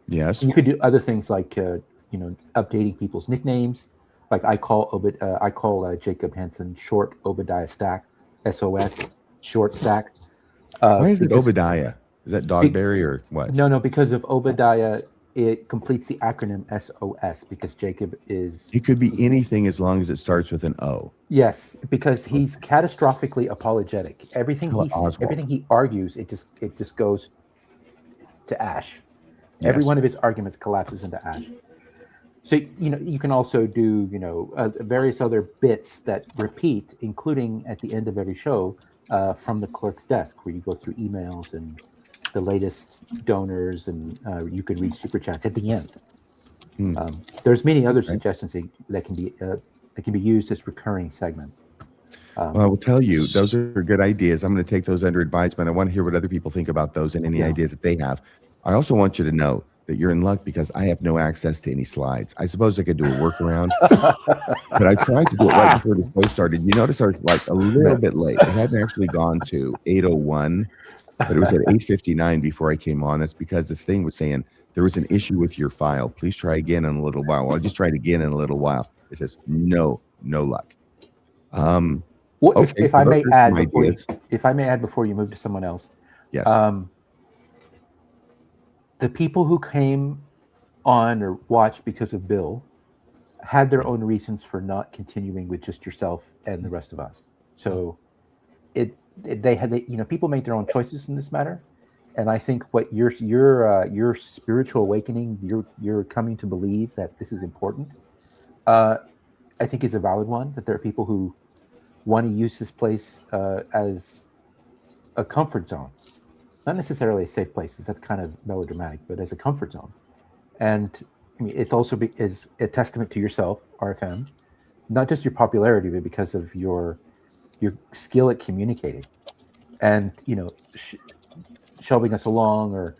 Yes. And you could do other things like updating people's nicknames. Like I call Jacob Henson Short Obadiah Stack, SOS Short Stack. Why is it Obadiah? Is that Dogberry or what? No, because of Obadiah, it completes the acronym SOS because Jacob is. It could be anything as long as it starts with an O. Yes, because he's catastrophically apologetic. Everything he argues, it just goes to ash. Yes. Every one of his arguments collapses into ash. So you can also do various other bits that repeat, including at the end of every show from the clerk's desk, where you go through emails and the latest donors, and you can read super chats at the end. There's many other suggestions that can be used as recurring segments. Well, I will tell you, those are good ideas. I'm going to take those under advisement. I want to hear what other people think about those and any ideas that they have. I also want you to know that you're in luck because I have no access to any slides. I suppose I could do a workaround, but I tried to do it right before the show started. You notice I was like a little bit late. It hadn't actually gone to 8:01, but it was at 8:59 before I came on. That's because this thing was saying there was an issue with your file. Please try again in a little while. Well, I just tried again in a little while. It says no luck. If I may add, before you, if I may add before you move to someone else. Yes. the people who came on or watched because of Bill had their own reasons for not continuing with just yourself and the rest of us. So people make their own choices in this matter. And I think what your spiritual awakening, you're coming to believe that this is important, I think is a valid one, that there are people who want to use this place as a comfort zone. Not necessarily a safe place, that's kind of melodramatic, but as a comfort zone. And I mean, it's also is a testament to yourself, RFM, not just your popularity, but because of your skill at communicating and, shoving us along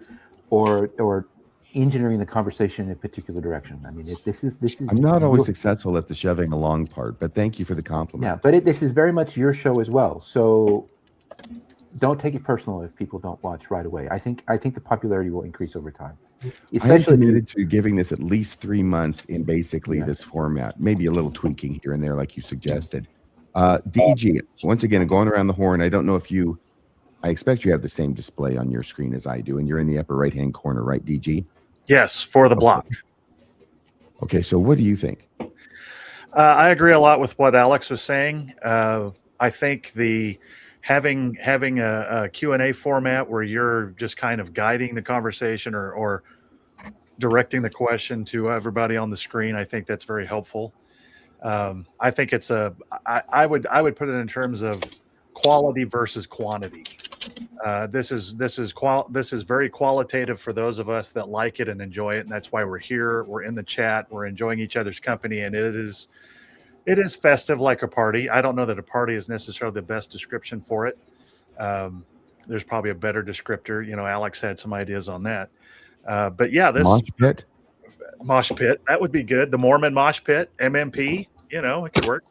or engineering the conversation in a particular direction. I mean, this is. I'm not always successful at the shoving along part, but thank you for the compliment. Yeah, but this is very much your show as well. So don't take it personal if people don't watch right away. I think the popularity will increase over time. Especially committed to giving this at least 3 months in basically this format, maybe a little tweaking here and there, like you suggested. DG, once again, going around the horn. I don't know if I expect you have the same display on your screen as I do, and you're in the upper right-hand corner, right, DG? Yes, for the block. Okay, so what do you think? I agree a lot with what Alex was saying. I think having a Q&A format where you're just kind of guiding the conversation or directing the question to everybody on the screen, I think that's very helpful. I think I would put it in terms of quality versus quantity. This is very qualitative for those of us that like it and enjoy it, and that's why we're here. We're in the chat. We're enjoying each other's company, and it is festive like a party. I don't know that a party is necessarily the best description for it. There's probably a better descriptor. Alex had some ideas on that. But yeah, this mosh pit, that would be good. The Mormon mosh pit, MMP, it could work.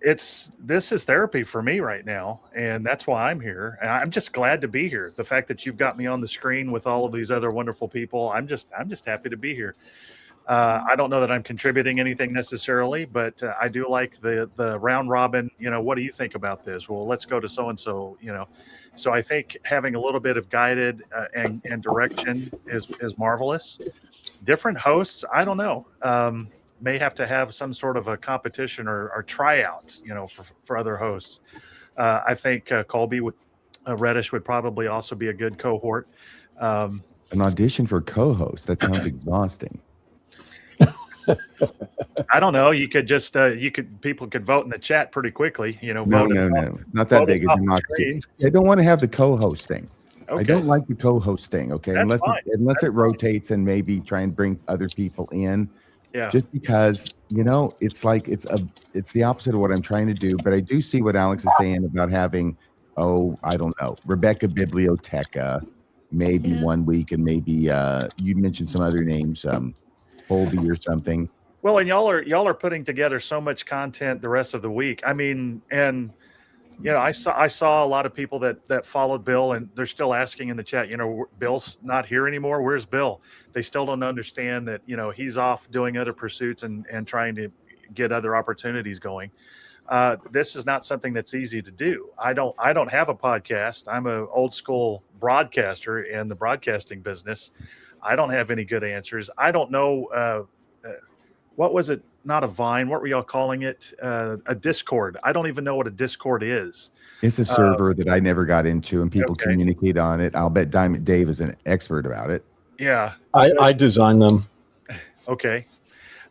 This is therapy for me right now, and that's why I'm here. And I'm just glad to be here. The fact that you've got me on the screen with all of these other wonderful people, I'm just happy to be here. I don't know that I'm contributing anything necessarily, but I do like the round robin. What do you think about this? Well, let's go to so and so. So I think having a little bit of guided and direction is marvelous. Different hosts, I don't know. May have to have some sort of a competition or tryout, for other hosts. I think Colby Reddish would probably also be a good cohort. An audition for co-host, that sounds exhausting. I don't know. You could just people could vote in the chat pretty quickly. No, not that big a democracy. I don't want to have the co-host thing. Okay. I don't like the co-host thing. Okay, unless it rotates and maybe try and bring other people in. Yeah. Just because it's like it's the opposite of what I'm trying to do. But I do see what Alex is saying about having I don't know, Rebecca Biblioteca maybe 1 week, and maybe you mentioned some other names, Colby or something. Well, and y'all are putting together so much content the rest of the week. I mean, and I saw a lot of people that followed Bill, and they're still asking in the chat, Bill's not here anymore. Where's Bill? They still don't understand that, he's off doing other pursuits and trying to get other opportunities going. This is not something that's easy to do. I don't have a podcast. I'm an old school broadcaster in the broadcasting business. I don't have any good answers. I don't know. What was it? Not a Vine. What were y'all calling it? A Discord. I don't even know what a Discord is. It's a server that I never got into, and people communicate on it. I'll bet Diamond Dave is an expert about it. Yeah. I designed them. Okay.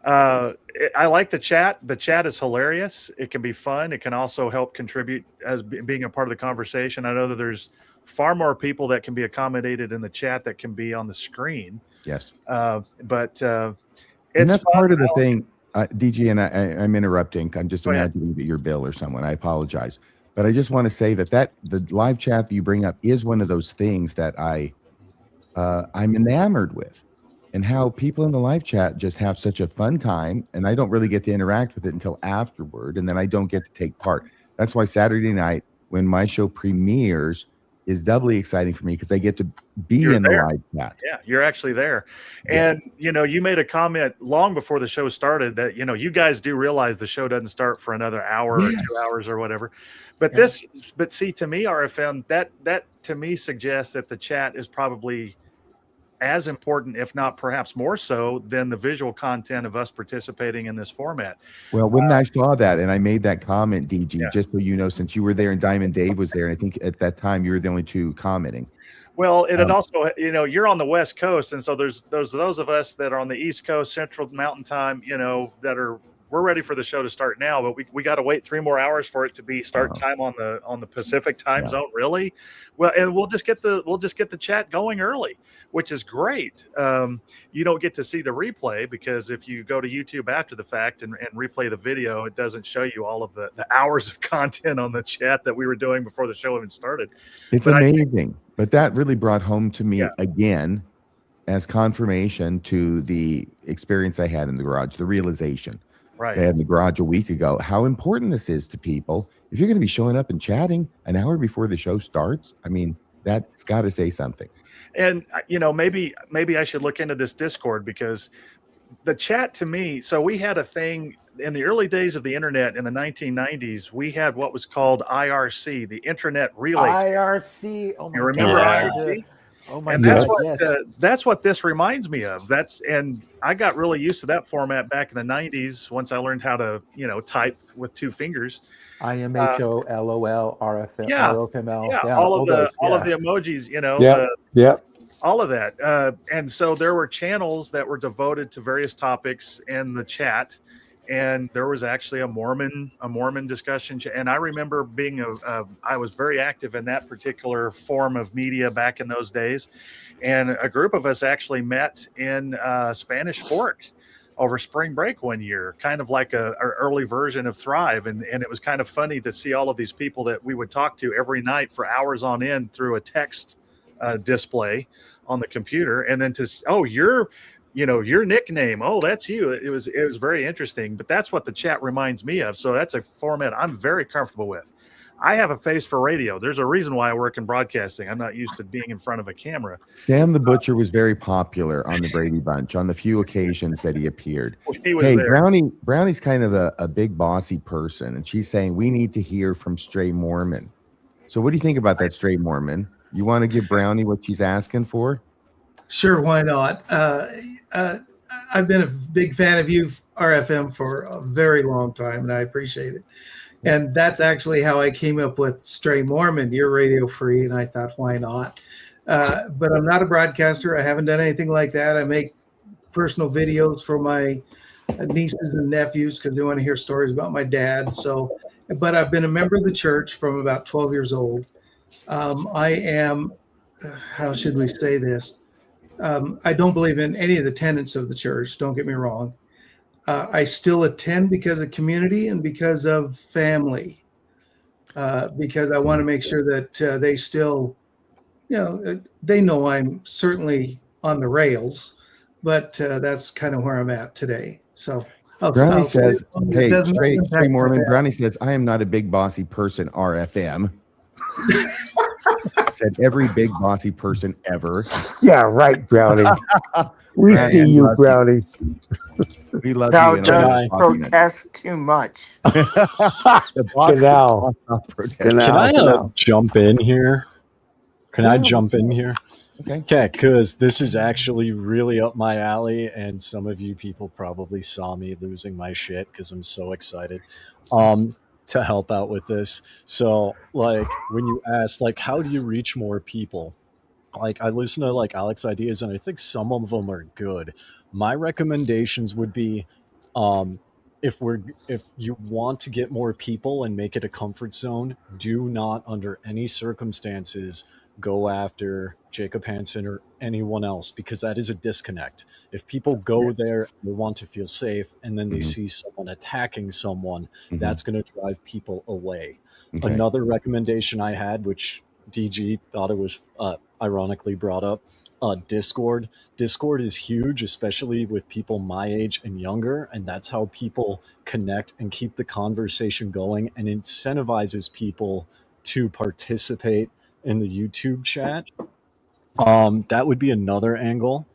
I like the chat. The chat is hilarious. It can be fun. It can also help contribute as being a part of the conversation. I know that there's far more people that can be accommodated in the chat that can be on the screen. Yes. But and that's part of the thing, DG, and I'm interrupting. I'm just imagining that you're Bill or someone. I apologize. But I just want to say that the live chat that you bring up is one of those things that I'm enamored with, and how people in the live chat just have such a fun time, and I don't really get to interact with it until afterward, and then I don't get to take part. That's why Saturday night, when my show premieres, is doubly exciting for me because I get to be You're in there. the live chat. Yeah, you're actually there. Yeah. And, you made a comment long before the show started that, you guys do realize the show doesn't start for another hour or 2 hours or whatever. But but see, to me, RFM, that to me suggests that the chat is probably as important, if not perhaps more so, than the visual content of us participating in this format. Well, when I saw that and I made that comment, DG, Yeah. just so you know, since you were there and Diamond Dave was there, and I think at that time you were the only two commenting. Well, it also, you're on the West Coast, and so there's those of us that are on the East Coast, Central Mountain Time, we're ready for the show to start now, but we got to wait 3 more hours for it to be start time on the Pacific time zone. Really? Well, and we'll just get the chat going early, which is great. You don't get to see the replay because if you go to YouTube after the fact and replay the video, it doesn't show you all of the hours of content on the chat that we were doing before the show even started. It's amazing. But that really brought home to me again as confirmation to the experience I had in the garage, the realization I had in the garage a week ago, how important this is to people. If you're going to be showing up and chatting an hour before the show starts, I mean, that's got to say something. And, maybe I should look into this Discord because the chat to me, so we had a thing in the early days of the internet in the 1990s, we had what was called IRC, the Internet Relay. IRC. Oh my you remember God. IRC? Oh my and God. That's what this reminds me of. And I got really used to that format back in the 90s once I learned how to, type with 2 fingers. IMHO, LOL, RFM, Yeah. RFML. Yeah, all of the emojis, all of that. And so there were channels that were devoted to various topics in the chat. And there was actually a Mormon discussion. And I remember I was very active in that particular form of media back in those days. And a group of us actually met in Spanish Fork over spring break one year, kind of like a early version of Thrive. And it was kind of funny to see all of these people that we would talk to every night for hours on end through a text display on the computer. And then your nickname. Oh, that's you. It was very interesting, but that's what the chat reminds me of. So that's a format I'm very comfortable with. I have a face for radio. There's a reason why I work in broadcasting. I'm not used to being in front of a camera. Sam the Butcher was very popular on the Brady Bunch on the few occasions that he appeared. He was there. Brownie's kind of a big bossy person, and she's saying we need to hear from Stray Mormon. So what do you think about that, Stray Mormon? You want to give Brownie what she's asking for? Sure, why not? I've been a big fan of you, RFM, for a very long time, and I appreciate it. And that's actually how I came up with Stray Mormon. You're radio free, and I thought, why not? But I'm not a broadcaster. I haven't done anything like that. I make personal videos for my nieces and nephews because they want to hear stories about my dad. But I've been a member of the church from about 12 years old. I am, how should we say this? I don't believe in any of the tenets of the church. Don't get me wrong. I still attend because of community and because of family, because I want to make sure that they still, they know I'm certainly on the rails, but that's kind of where I'm at today. So Brownie says, hey, Stray Mormon, Brownie says, I am not a big bossy person, RFM. Said every big bossy person ever. Yeah, right, Brownie. We see you, Brownie. We love Thou you. just protest too much. The boss Genau. Can I jump in here? I jump in here? Okay, because this is actually really up my alley, and some of you people probably saw me losing my shit because I'm so excited to help out with this. So, like, when you ask, like, how do you reach more people? Like, I listen to, like, Alex's ideas, and I think some of them are good. My recommendations would be, if you want to get more people and make it a comfort zone, do not, under any circumstances, go after Jacob Hansen or anyone else, because that is a disconnect. If people go there, they want to feel safe, and then they see someone attacking someone, that's going to drive people away. Okay. Another recommendation I had, which DG thought it was ironically brought up, Discord. Discord is huge, especially with people my age and younger, and that's how people connect and keep the conversation going and incentivizes people to participate in the YouTube chat. That would be another angle.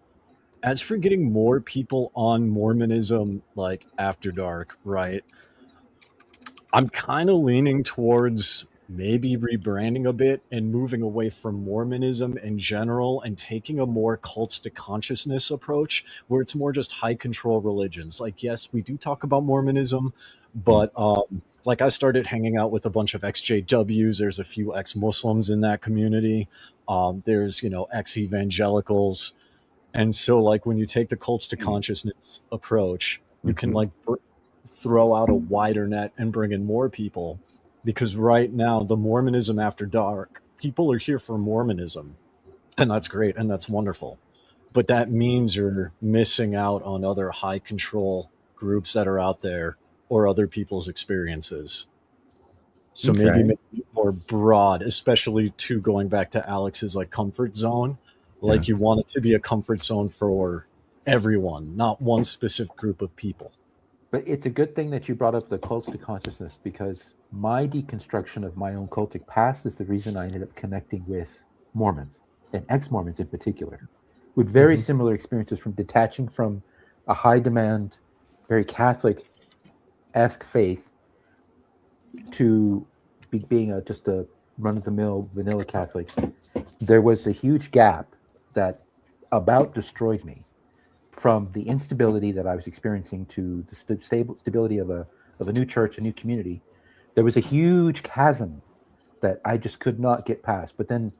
As for getting more people on Mormonism, like After Dark, right? I'm kind of leaning towards maybe rebranding a bit and moving away from Mormonism in general and taking a more cults to consciousness approach where it's more just high control religions. Like, yes, we do talk about Mormonism, but like I started hanging out with a bunch of XJWs. There's a few ex-Muslims in that community. There's, ex-evangelicals. And so like when you take the cults to consciousness approach, you can like throw out a wider net and bring in more people, because right now the Mormonism After Dark, people are here for Mormonism, and that's great and that's wonderful, but that means you're missing out on other high control groups that are out there or other people's experiences. So maybe make it more broad, especially to going back to Alex's like comfort zone. Like you want it to be a comfort zone for everyone, not one specific group of people. But it's a good thing that you brought up the cults to consciousness, because my deconstruction of my own cultic past is the reason I ended up connecting with Mormons, and ex-Mormons in particular, with very similar experiences from detaching from a high demand, very Catholic-esque faith to being just a run-of-the-mill vanilla Catholic. There was a huge gap that about destroyed me, from the instability that I was experiencing to the stability of a new church, a new community. There was a huge chasm that I just could not get past. But then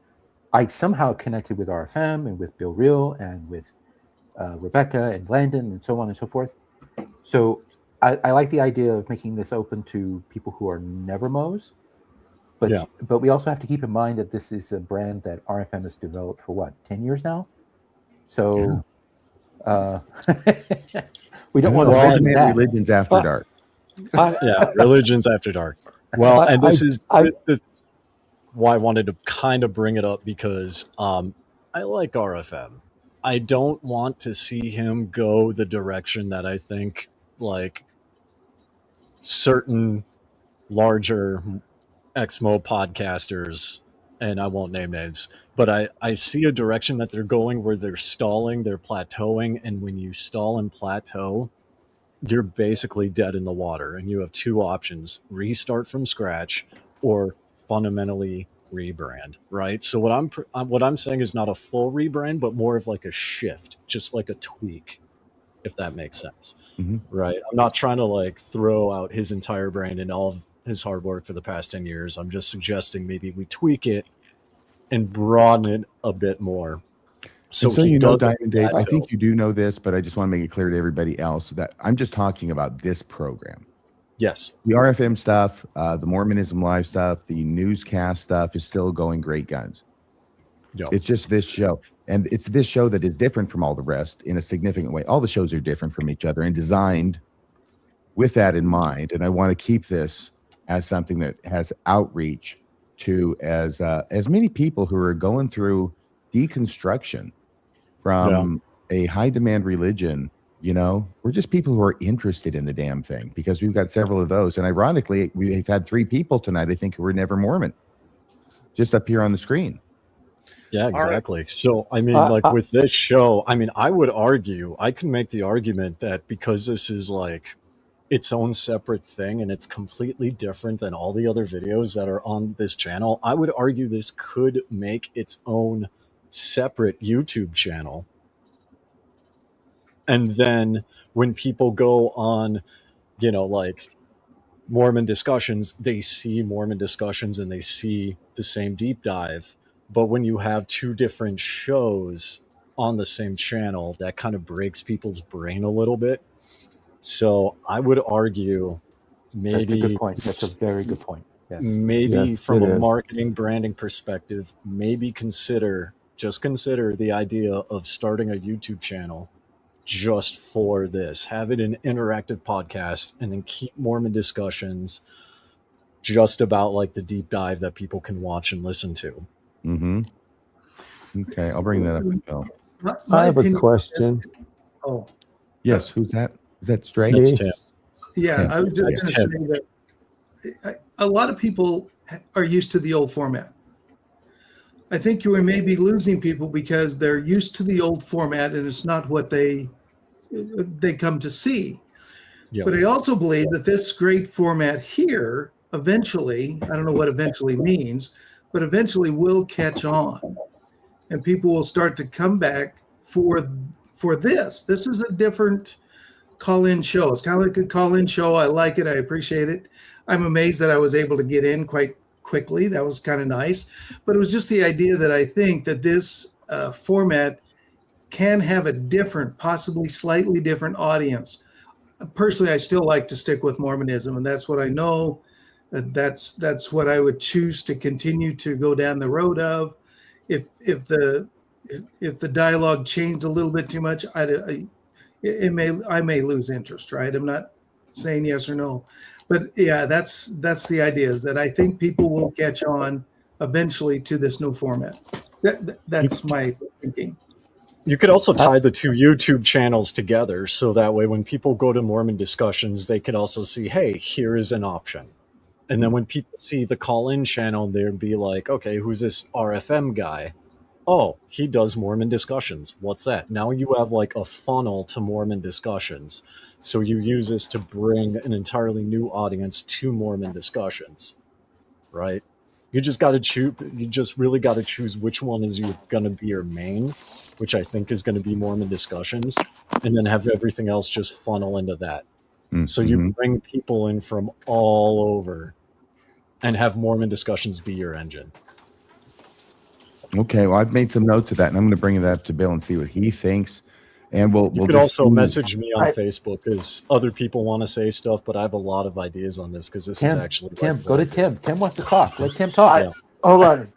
I somehow connected with RFM and with Bill Reel and with Rebecca and Landon and so on and so forth. So I like the idea of making this open to people who are NeverMos. But we also have to keep in mind that this is a brand that RFM has developed for 10 years now? So... we don't want to recommend Religions After Dark. Religions After Dark. Well, and this is why I wanted to kind of bring it up, because I like RFM. I don't want to see him go the direction that I think like certain larger Exmo podcasters, and I won't name names, but I see a direction that they're going where they're stalling, they're plateauing, and when you stall and plateau, you're basically dead in the water, and you have two options: restart from scratch or fundamentally rebrand, right? So what I'm saying is not a full rebrand, but more of like a shift, just like a tweak, if that makes sense, right? I'm not trying to like throw out his entire brand and all of his hard work for the past 10 years. I'm just suggesting maybe we tweak it and broaden it a bit more. So Diamond Dave, I think you do know this, but I just want to make it clear to everybody else that I'm just talking about this program. Yes. The RFM stuff, the Mormonism Live stuff, the newscast stuff is still going great guns. Yep. It's just this show. And it's this show that is different from all the rest in a significant way. All the shows are different from each other and designed with that in mind. And I want to keep this as something that has outreach to as many people who are going through deconstruction from a high demand religion. We're just people who are interested in the damn thing, because we've got several of those. And ironically, we've had 3 people tonight, I think, who were never Mormon, just up here on the screen. Yeah, exactly. Right. So, I mean, with this show, I mean, I can make the argument that because this is like its own separate thing and it's completely different than all the other videos that are on this channel, I would argue this could make its own separate YouTube channel. And then when people go on, like Mormon discussions, they see Mormon discussions and they see the same deep dive. But when you have 2 different shows on the same channel, that kind of breaks people's brain a little bit. So I would argue maybe... That's a good point. That's a very good point. Yes. Maybe from a marketing branding perspective, maybe consider the idea of starting a YouTube channel just for this. Have it an interactive podcast and then keep Mormon discussions just about like the deep dive that people can watch and listen to. Okay, I'll bring that up with Bill. I have a question. Oh. Yes, who's that? Is that Stray? That's Tim. Yeah, I was just going to say that a lot of people are used to the old format. I think you may be losing people because they're used to the old format and it's not what they come to see. Yeah. But I also believe that this great format here eventually, I don't know what eventually means, but eventually will catch on, and people will start to come back for this. This is a different call-in show. It's kind of like a call-in show. I like it. I appreciate it. I'm amazed that I was able to get in quite quickly. That was kind of nice. But it was just the idea that I think that this format can have a different, possibly slightly different audience. Personally, I still like to stick with Mormonism, and that's what I know. That's what I would choose to continue to go down the road of. If the dialogue changed a little bit too much, I may lose interest. Right? I'm not saying yes or no, but yeah, that's the idea. Is that I think people will catch on eventually to this new format. That's my thinking. You could also tie the two YouTube channels together, so that way when people go to Mormon discussions, they could also see, hey, here is an option. And then when people see the call-in channel, they'd be like, okay, who's this RFM guy? Oh, he does Mormon discussions. What's that? Now you have like a funnel to Mormon discussions. So you use this to bring an entirely new audience to Mormon discussions, right? You just got to choose. You just really got to choose which one is going to be your main, which I think is going to be Mormon discussions, and then have everything else just funnel into that. Mm-hmm. So you bring people in from all over and have Mormon discussions be your engine. Okay, well, I've made some notes of that, and I'm going to bring that up to Bill and see what he thinks. And we'll could also message me on Facebook because other people want to say stuff, but I have a lot of ideas on this because this is actually Tim. Go to Tim. Tim wants to talk. Let Tim talk. Hold on,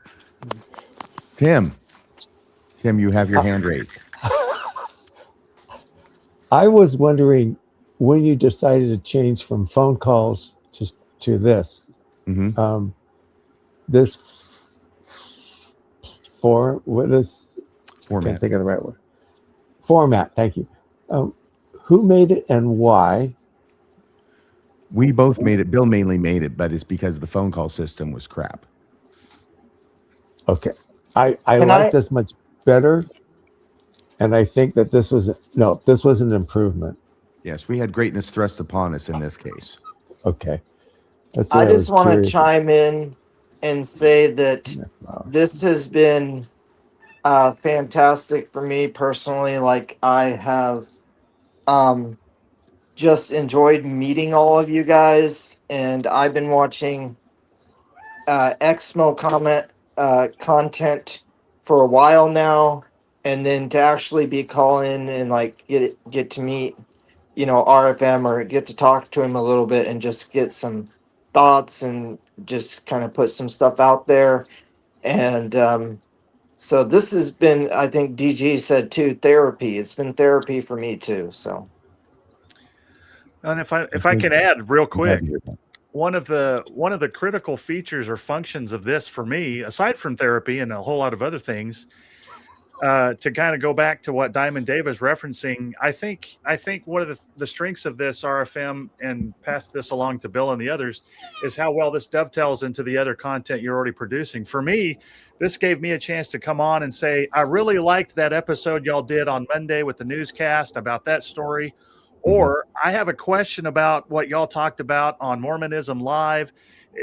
Tim, you have your hand raised. I was wondering when you decided to change from phone calls to this. Mm-hmm. This what is format? Can't think of the right word. Format. Thank you. Who made it and why? We both made it. Bill mainly made it, but it's because the phone call system was crap. Okay. I like this much better, and I think that this was an improvement. Yes, we had greatness thrust upon us in this case. Okay. I just want to chime in and say that this has been fantastic for me personally. Like, I have just enjoyed meeting all of you guys, and I've been watching Exmo content for a while now, and then to actually be calling and like get to meet RFM or get to talk to him a little bit and just get some thoughts and just kind of put some stuff out there. And so this has been, I think DG said too, therapy. It's been therapy for me too. So, and if I can add real quick, one of the critical features or functions of this for me, aside from therapy and a whole lot of other things, to kind of go back to what Diamond Dave is referencing, I think one of the strengths of this RFM, and pass this along to Bill and the others, is how well this dovetails into the other content you're already producing. For me, this gave me a chance to come on and say, I really liked that episode y'all did on Monday with the newscast about that story. Or I have a question about what y'all talked about on Mormonism Live.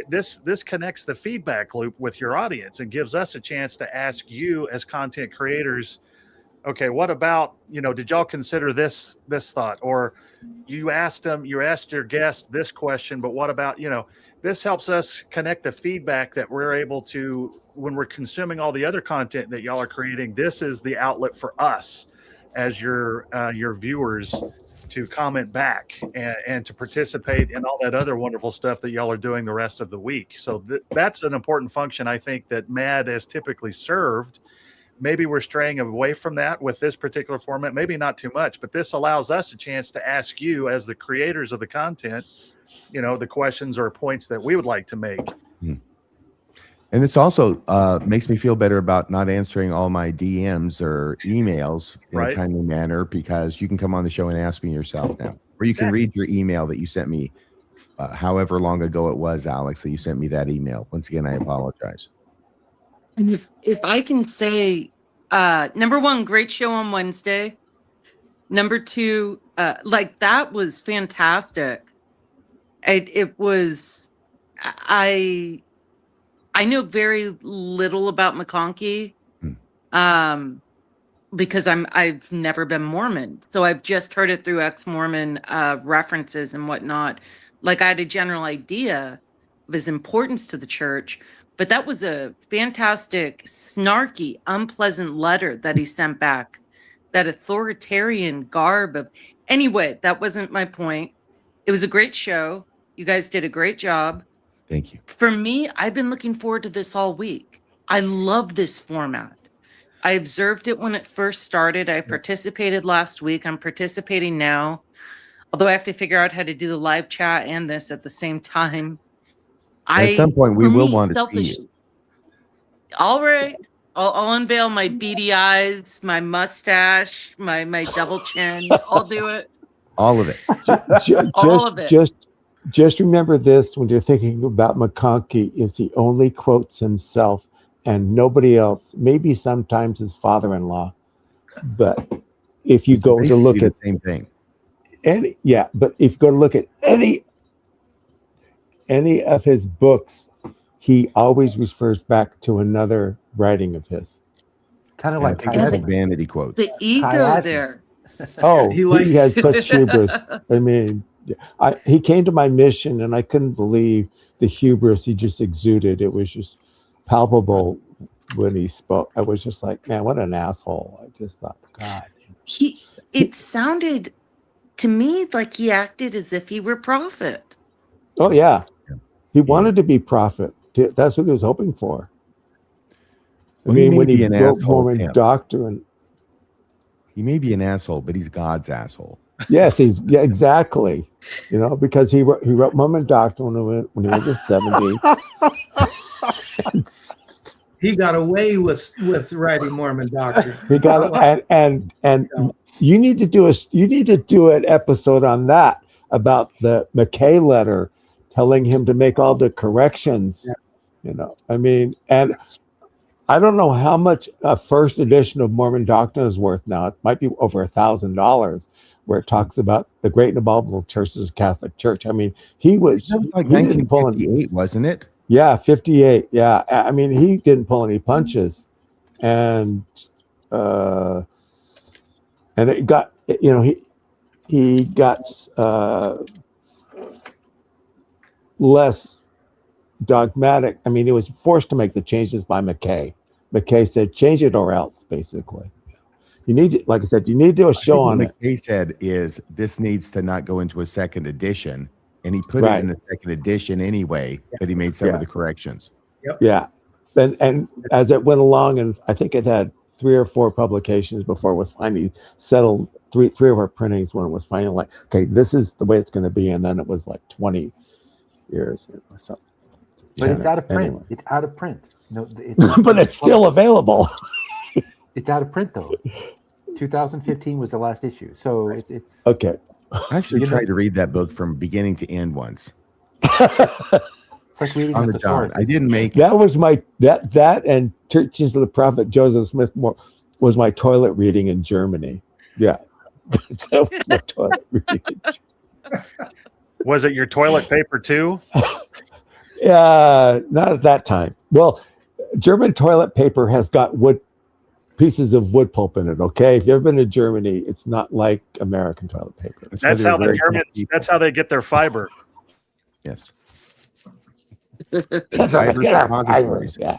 This connects the feedback loop with your audience and gives us a chance to ask you as content creators, okay, what about, did y'all consider this thought? Or you asked your guest this question, but what about, this helps us connect the feedback that we're able to, when we're consuming all the other content that y'all are creating. This is the outlet for us as your viewers to comment back and to participate in all that other wonderful stuff that y'all are doing the rest of the week. So that's an important function, I think, that MAD has typically served. Maybe we're straying away from that with this particular format, maybe not too much, but this allows us a chance to ask you as the creators of the content, the questions or points that we would like to make. And this also makes me feel better about not answering all my DMs or emails in a timely manner, because you can come on the show and ask me yourself now, or you can read your email that you sent me, however long ago it was, Alex, that you sent me that email. Once again, I apologize. And if I can say, number one, great show on Wednesday. Number two, like that was fantastic. It was. I know very little about McConkie, because I've never been Mormon, so I've just heard it through ex-Mormon references and whatnot. Like I had a general idea of his importance to the church, but that was a fantastic, snarky, unpleasant letter that he sent back. That authoritarian garb of. Anyway, that wasn't my point. It was a great show. You guys did a great job. Thank you. For me, I've been looking forward to this all week. I love this format. I observed it when it first started. I participated last week. I'm participating now. Although I have to figure out how to do the live chat and this at the same time. At some point, we will want to see you. All right. I'll unveil my beady eyes, my mustache, my double chin. I'll do it. All of it. All of it. Just remember this when you're thinking about McConkie, is he only quotes himself and nobody else, maybe sometimes his father-in-law. But if you go to look at the same thing. But if you go to look at any of his books, he always refers back to another writing of his. Kind of like vanity quotes. The ego there. Oh, he had such hubris. I mean, he came to my mission and I couldn't believe the hubris he just exuded. It was just palpable when he spoke. I was just like, man, what an asshole. I just thought, God. It sounded to me like he acted as if he were prophet. Oh, yeah. He wanted to be prophet. That's what he was hoping for. Well, I mean, when he wrote Mormon doctrine. He may be an asshole, but he's God's asshole. Yes, exactly. You know, because he wrote Mormon doctrine when he was in 70. He got away with writing Mormon doctrine. He got and you need to do an episode on that, about the McKay letter telling him to make all the corrections. Yeah. You know, I mean, and I don't know how much a first edition of Mormon Doctrine is worth now. It might be over $1,000, where it talks about the Great and Abominable Church as a Catholic Church. I mean, he was like 1958, wasn't it? Yeah, 58. Yeah, I mean, he didn't pull any punches, and it got, you know, he got less dogmatic. I mean, he was forced to make the changes by McKay. McKay said, change it or else, basically. You need to, like I said, you need to do a show on it. What McKay said is, this needs to not go into a second edition. And he put it in the second edition anyway, but he made some of the corrections. Yep. Yeah. And as it went along, and I think it had 3 or 4 publications before it was finally settled, 3 or 4 printings when it was finally like, okay, this is the way it's going to be. And then it was like 20 years or something. But it's out of print. Anyway. It's out of print. No, but it's still available. It's out of print though. 2015 was the last issue, so it's okay. I actually tried to read that book from beginning to end once. It's like reading on the John. I didn't make that. Was my that and Teachings of the Prophet Joseph Smith was my toilet reading in Germany. Yeah, that was my toilet reading. Was it your toilet paper too? Not at that time. Well, German toilet paper has got pieces of wood pulp in it. Okay, if you've ever been to Germany, it's not like American toilet paper. That's how the Germans. That's how they get their fiber. Yes. Yeah.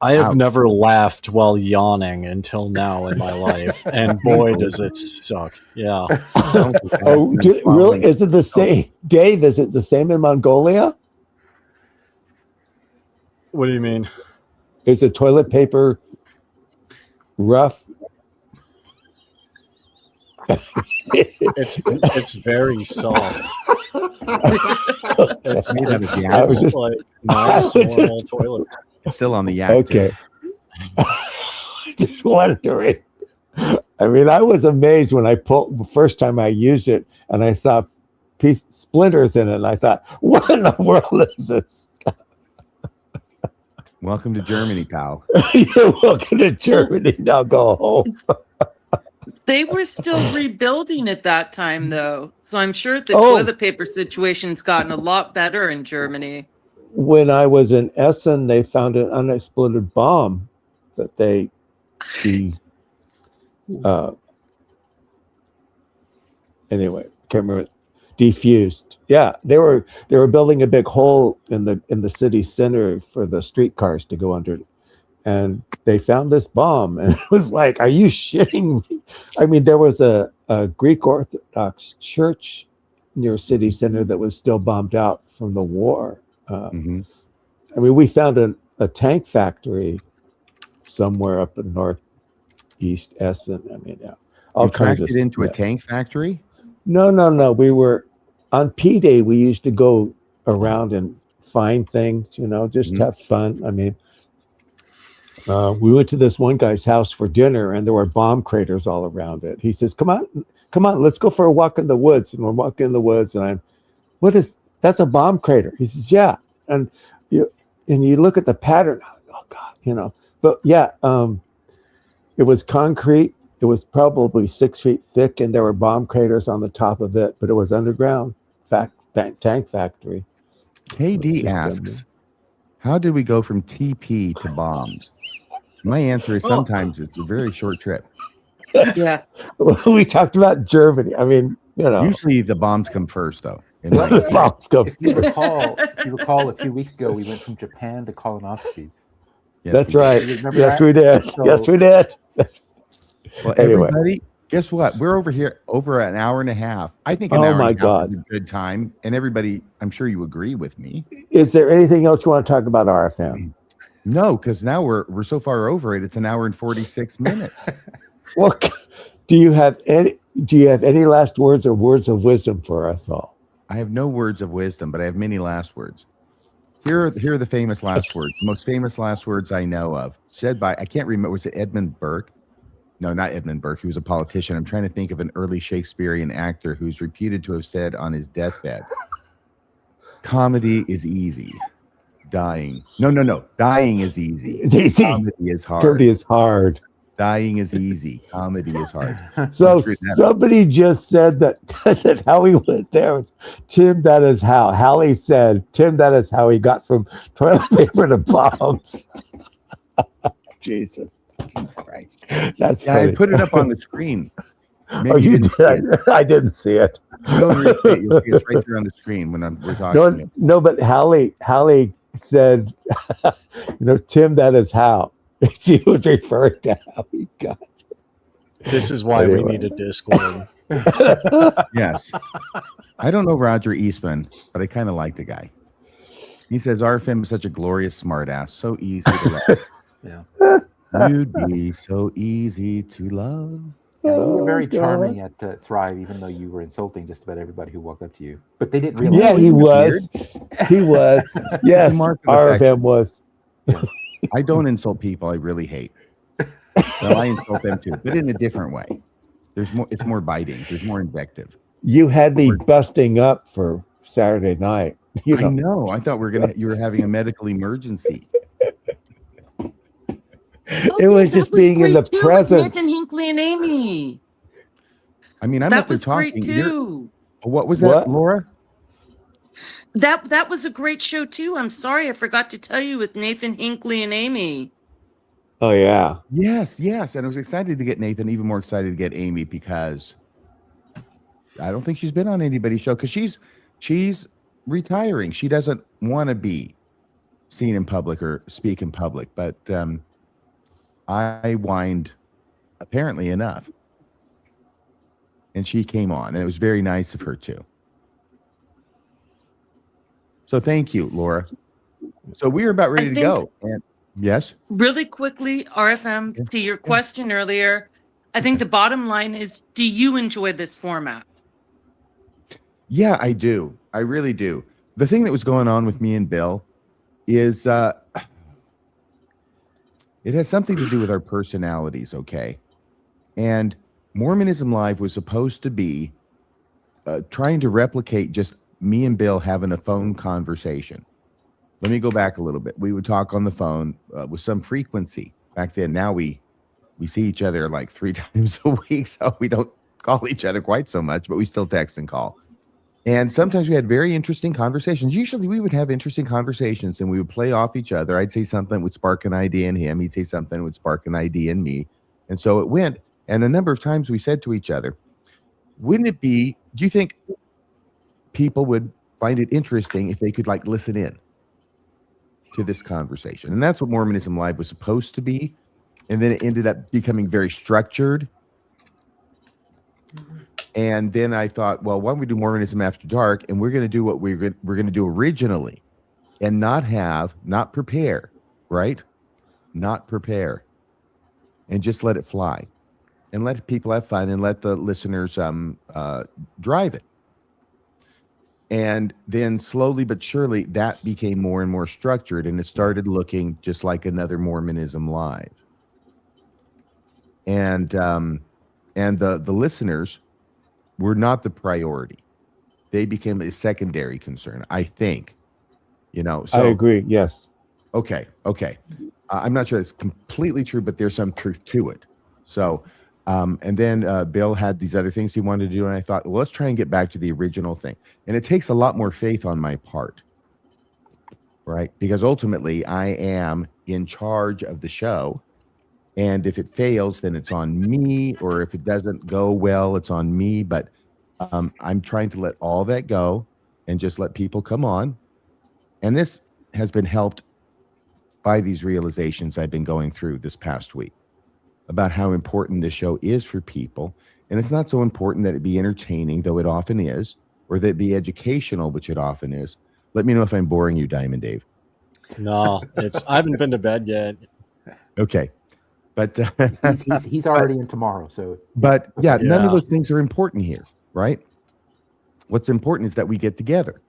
I have never laughed while yawning until now in my life, and boy, does it suck. Yeah. Really? Is it the same, Dave? Is it the same in Mongolia? What do you mean? Is the toilet paper rough? It's very soft. It's made out of yak. Like nice normal toilet. It's still on the yak. Okay. Just wondering. I mean, I was amazed when the first time I used it and I saw splinters in it, and I thought, what in the world is this? Welcome to Germany, pal. You're welcome to Germany. Now go home. They were still rebuilding at that time, though. So I'm sure the Oh. toilet paper situation's gotten a lot better in Germany. When I was in Essen, they found an unexploded bomb that they anyway, can't remember. Defused. Yeah, they were building a big hole in the city center for the streetcars to go under, and they found this bomb, and it was like, are you shitting me? I mean, there was a Greek Orthodox church near city center that was still bombed out from the war. I mean, we found a tank factory somewhere up in northeast Essen. I mean, yeah, all kinds of into a tank factory. No. We were on P Day. We used to go around and find things, just have fun. I mean, we went to this one guy's house for dinner, and there were bomb craters all around it. He says, "Come on, let's go for a walk in the woods." And we're walking in the woods, and that's a bomb crater. He says, "Yeah," and you look at the pattern. Oh God, But yeah, it was concrete. It was probably 6 feet thick, and there were bomb craters on the top of it, but it was underground tank factory. KD asks, how did we go from TP to bombs? My answer is sometimes it's a very short trip. Yeah. We talked about Germany. I mean, usually the bombs come first, though. The bombs come if you recall, a few weeks ago, we went from Japan to colonoscopies. Yes, that's right. Yes, we did. So, yes, we did. Well, everybody, guess what? We're over an hour and a half. I think an hour and a half is a good time. And everybody, I'm sure you agree with me. Is there anything else you want to talk about RFM? No, because now we're so far over it. It's an hour and 46 minutes. Well, do you have any last words or words of wisdom for us all? I have no words of wisdom, but I have many last words. Here are the famous last words. The most famous last words I know of, said by, I can't remember, was it Edmund Burke? No, not Edmund Burke. He was a politician. I'm trying to think of an early Shakespearean actor who's reputed to have said on his deathbed, comedy is easy. Dying. No. Dying is easy. Comedy is hard. Comedy is hard. Dying is easy. Comedy is hard. So somebody just said that how he went there. Tim, that is how. Hallie said, Tim, that is how he got from toilet paper to bombs. Jesus Christ. That's funny. I put it up on the screen. Maybe you did. I didn't see it. You'll see it's right there on the screen when we're talking. No, but Hallie said, Tim, that is how. She was referring to how he got. This is why we need a Discord. Yes. I don't know Roger Eastman, but I kind of like the guy. He says, RFM is such a glorious smartass. So easy to love. Yeah. You'd be so easy to love. Yeah, you were very charming at Thrive, even though you were insulting just about everybody who walked up to you. But they didn't realize. Yeah, he was. He was. Yes, RFM was. Yeah. I don't insult people I really hate. Well, I insult them too, but in a different way. There's more. It's more biting. There's more invective. You had me busting up for Saturday night. I know. I thought you were having a medical emergency. It was just being in the presence. Nathan, Hinckley, and Amy. I mean, I'm that up there was talking. great too. What was that, Laura? That was a great show too. I'm sorry I forgot to tell you with Nathan, Hinckley, and Amy. Oh yeah. Yes. And I was excited to get Nathan, even more excited to get Amy because I don't think she's been on anybody's show because she's retiring. She doesn't want to be seen in public or speak in public, but I whined apparently enough. And she came on, and it was very nice of her too. So thank you, Laura. So we are about ready to go. And yes. Really quickly, RFM, to your question earlier, I think the bottom line is, do you enjoy this format? Yeah, I do. I really do. The thing that was going on with me and Bill is it has something to do with our personalities, okay? And Mormonism Live was supposed to be trying to replicate just me and Bill having a phone conversation. Let me go back a little bit. We would talk on the phone with some frequency back then. Now we see each other like 3 times a week, so we don't call each other quite so much, but we still text and call. And sometimes we had very interesting conversations. Usually we would have interesting conversations and we would play off each other. I'd say something that would spark an idea in him. He'd say something that would spark an idea in me. And so it went. And a number of times we said to each other, do you think people would find it interesting if they could like listen in to this conversation? And that's what Mormonism Live was supposed to be. And then it ended up becoming very structured. And then I thought, well, why don't we do Mormonism After Dark? And we're going to do what we're going to do originally and not prepare, right? Not prepare and just let it fly and let people have fun and let the listeners drive it. And then slowly but surely that became more and more structured and it started looking just like another Mormonism Live. And the listeners were not the priority. They became a secondary concern, I think. So I agree. Yes. Okay. I'm not sure it's completely true, but there's some truth to it. So, and then Bill had these other things he wanted to do, and I thought, well, let's try and get back to the original thing. And it takes a lot more faith on my part, right? Because ultimately, I am in charge of the show. And if it fails, then it's on me, or if it doesn't go well, it's on me. But I'm trying to let all that go and just let people come on. And this has been helped by these realizations I've been going through this past week about how important this show is for people. And it's not so important that it be entertaining, though it often is, or that it be educational, which it often is. Let me know if I'm boring you, Diamond Dave. No, I haven't been to bed yet. Okay. But he's already in tomorrow. So, but none of those things are important here, right? What's important is that we get together,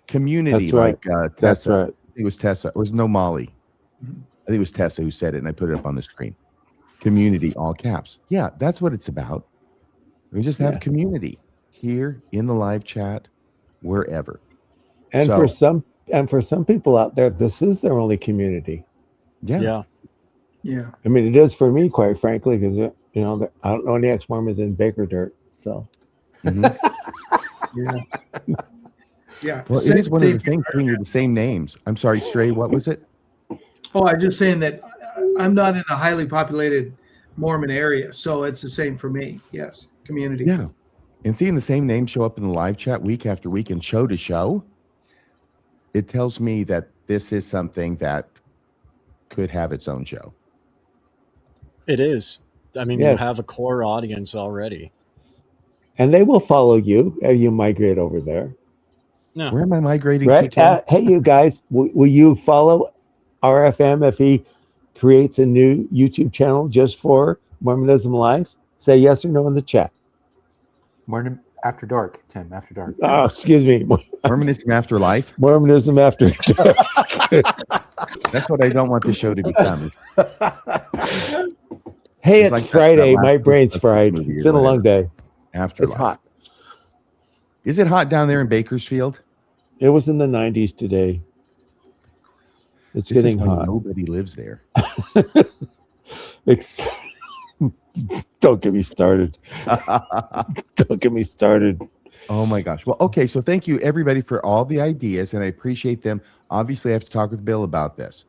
community. That's right. Like Tessa. That's right. I think it was Tessa. Or was no Molly. I think it was Tessa who said it, and I put it up on the screen. Community, all caps. Yeah, that's what it's about. We just have community here in the live chat, wherever. And for some people out there, this is their only community. Yeah. I mean, it is for me, quite frankly, because I don't know any ex-Mormons in Baker Dirt, so. Mm-hmm. Yeah. Well, it is one of the things when you're the same names. I'm sorry, Stray. What was it? Oh, I'm just saying that I'm not in a highly populated Mormon area, so it's the same for me. Yes, community. Yeah, and seeing the same name show up in the live chat week after week and show to show, it tells me that this is something that could have its own show. It is. I mean, you have a core audience already. And they will follow you as you migrate over there. No. Where am I migrating to? Tim? Hey, you guys, will you follow RFM if he creates a new YouTube channel just for Mormonism Live? Say yes or no in the chat. Morning After Dark, Tim. After Dark. Oh, excuse me. Mormonism After Life. Mormonism After Dark. That's what I don't want the show to become. Hey, it's like Friday. My brain's fried. It's been a long day. Afterlife. It's hot. Is it hot down there in Bakersfield? It was in the 90s today. It's getting hot. Nobody lives there. Don't get me started. Don't get me started. Oh my gosh. Well, okay. So thank you everybody for all the ideas, and I appreciate them. Obviously, I have to talk with Bill about this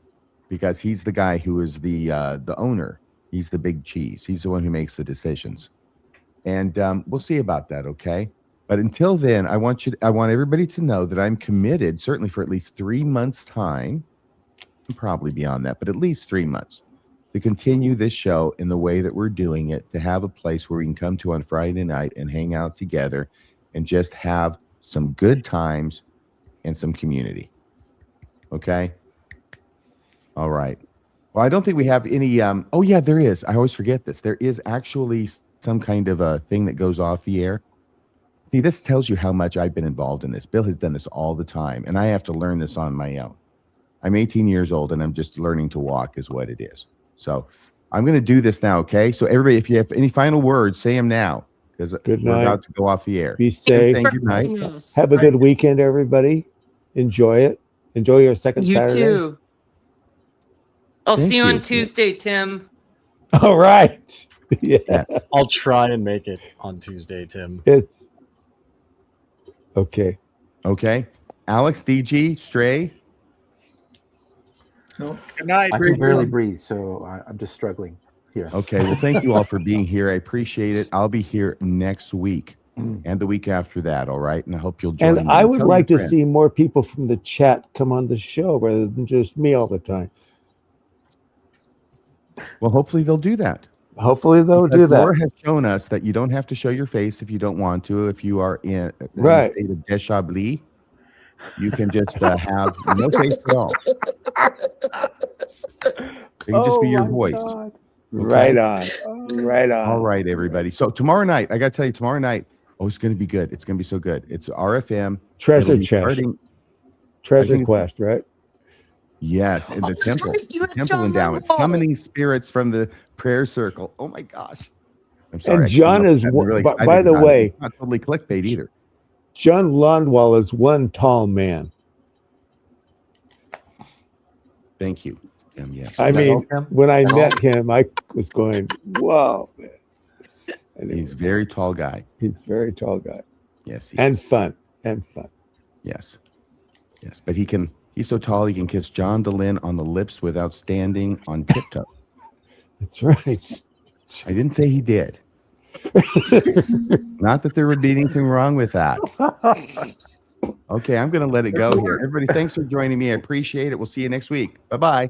because he's the guy who is the owner. He's the big cheese. He's the one who makes the decisions, and we'll see about that. Okay. But until then, I want everybody to know that I'm committed, certainly for at least 3 months' time, probably beyond that, but at least 3 months, to continue this show in the way that we're doing it, to have a place where we can come to on Friday night and hang out together and just have some good times and some community. Okay? All right. Well, I don't think we have any, oh yeah, there is. I always forget this. There is actually some kind of a thing that goes off the air. See, this tells you how much I've been involved in this. Bill has done this all the time, and I have to learn this on my own. I'm 18 years old, and I'm just learning to walk is what it is. So I'm going to do this now, okay? So everybody, if you have any final words, say them now, because we're about to go off the air. Be safe. Good night. Have a good weekend, everybody. Enjoy it. Enjoy your second You Saturday. too. I'll Thank see you you. on Tuesday, Tim. All right. Yeah. I'll try and make it on Tuesday, Tim. It's okay. Okay. Alex, DG, Stray. No. Good night. I can barely breathe, so I'm just struggling here. Okay. Well, thank you all for being here. I appreciate it. I'll be here next week and the week after that. All right. And I hope you'll join And me. I would Tell like your to friends. see more people from the chat come on the show rather than just me all the time. Well, hopefully they'll do that. Hopefully they'll Because do that. Laura has shown us that you don't have to show your face if you don't want to. If you are in a Right. state of déshabillé, you can just have no face at all. It can just be your voice. God. Right on. Right on. All right, everybody. So tomorrow night, I got to tell you, tomorrow night, it's going to be good. It's going to be so good. It's RFM. Treasure It'll be chest. starting- I Treasure think- quest, right? Yes, in the that's temple. right, you have Temple John endowment. Marvel. Summoning spirits from the prayer circle. Oh my gosh. I'm sorry. And I John couldn't is help it. I'm really by excited the about it. way, It's not totally clickbait either. John Londwall is one tall man. Thank you, Jim. Yes. I that mean, all, Tim? when I That met him, I was going, "Whoa!" Man. And He's a very tall guy. he's a very tall guy Yes. He and is. fun and fun. Yes. Yes. But he's so tall he can kiss John DeLynn on the lips without standing on tiptoe. That's right. I didn't say he did. Not that there would be anything wrong with that. Okay, I'm going to let it go here. Everybody, thanks for joining me. I appreciate it. We'll see you next week. Bye-bye.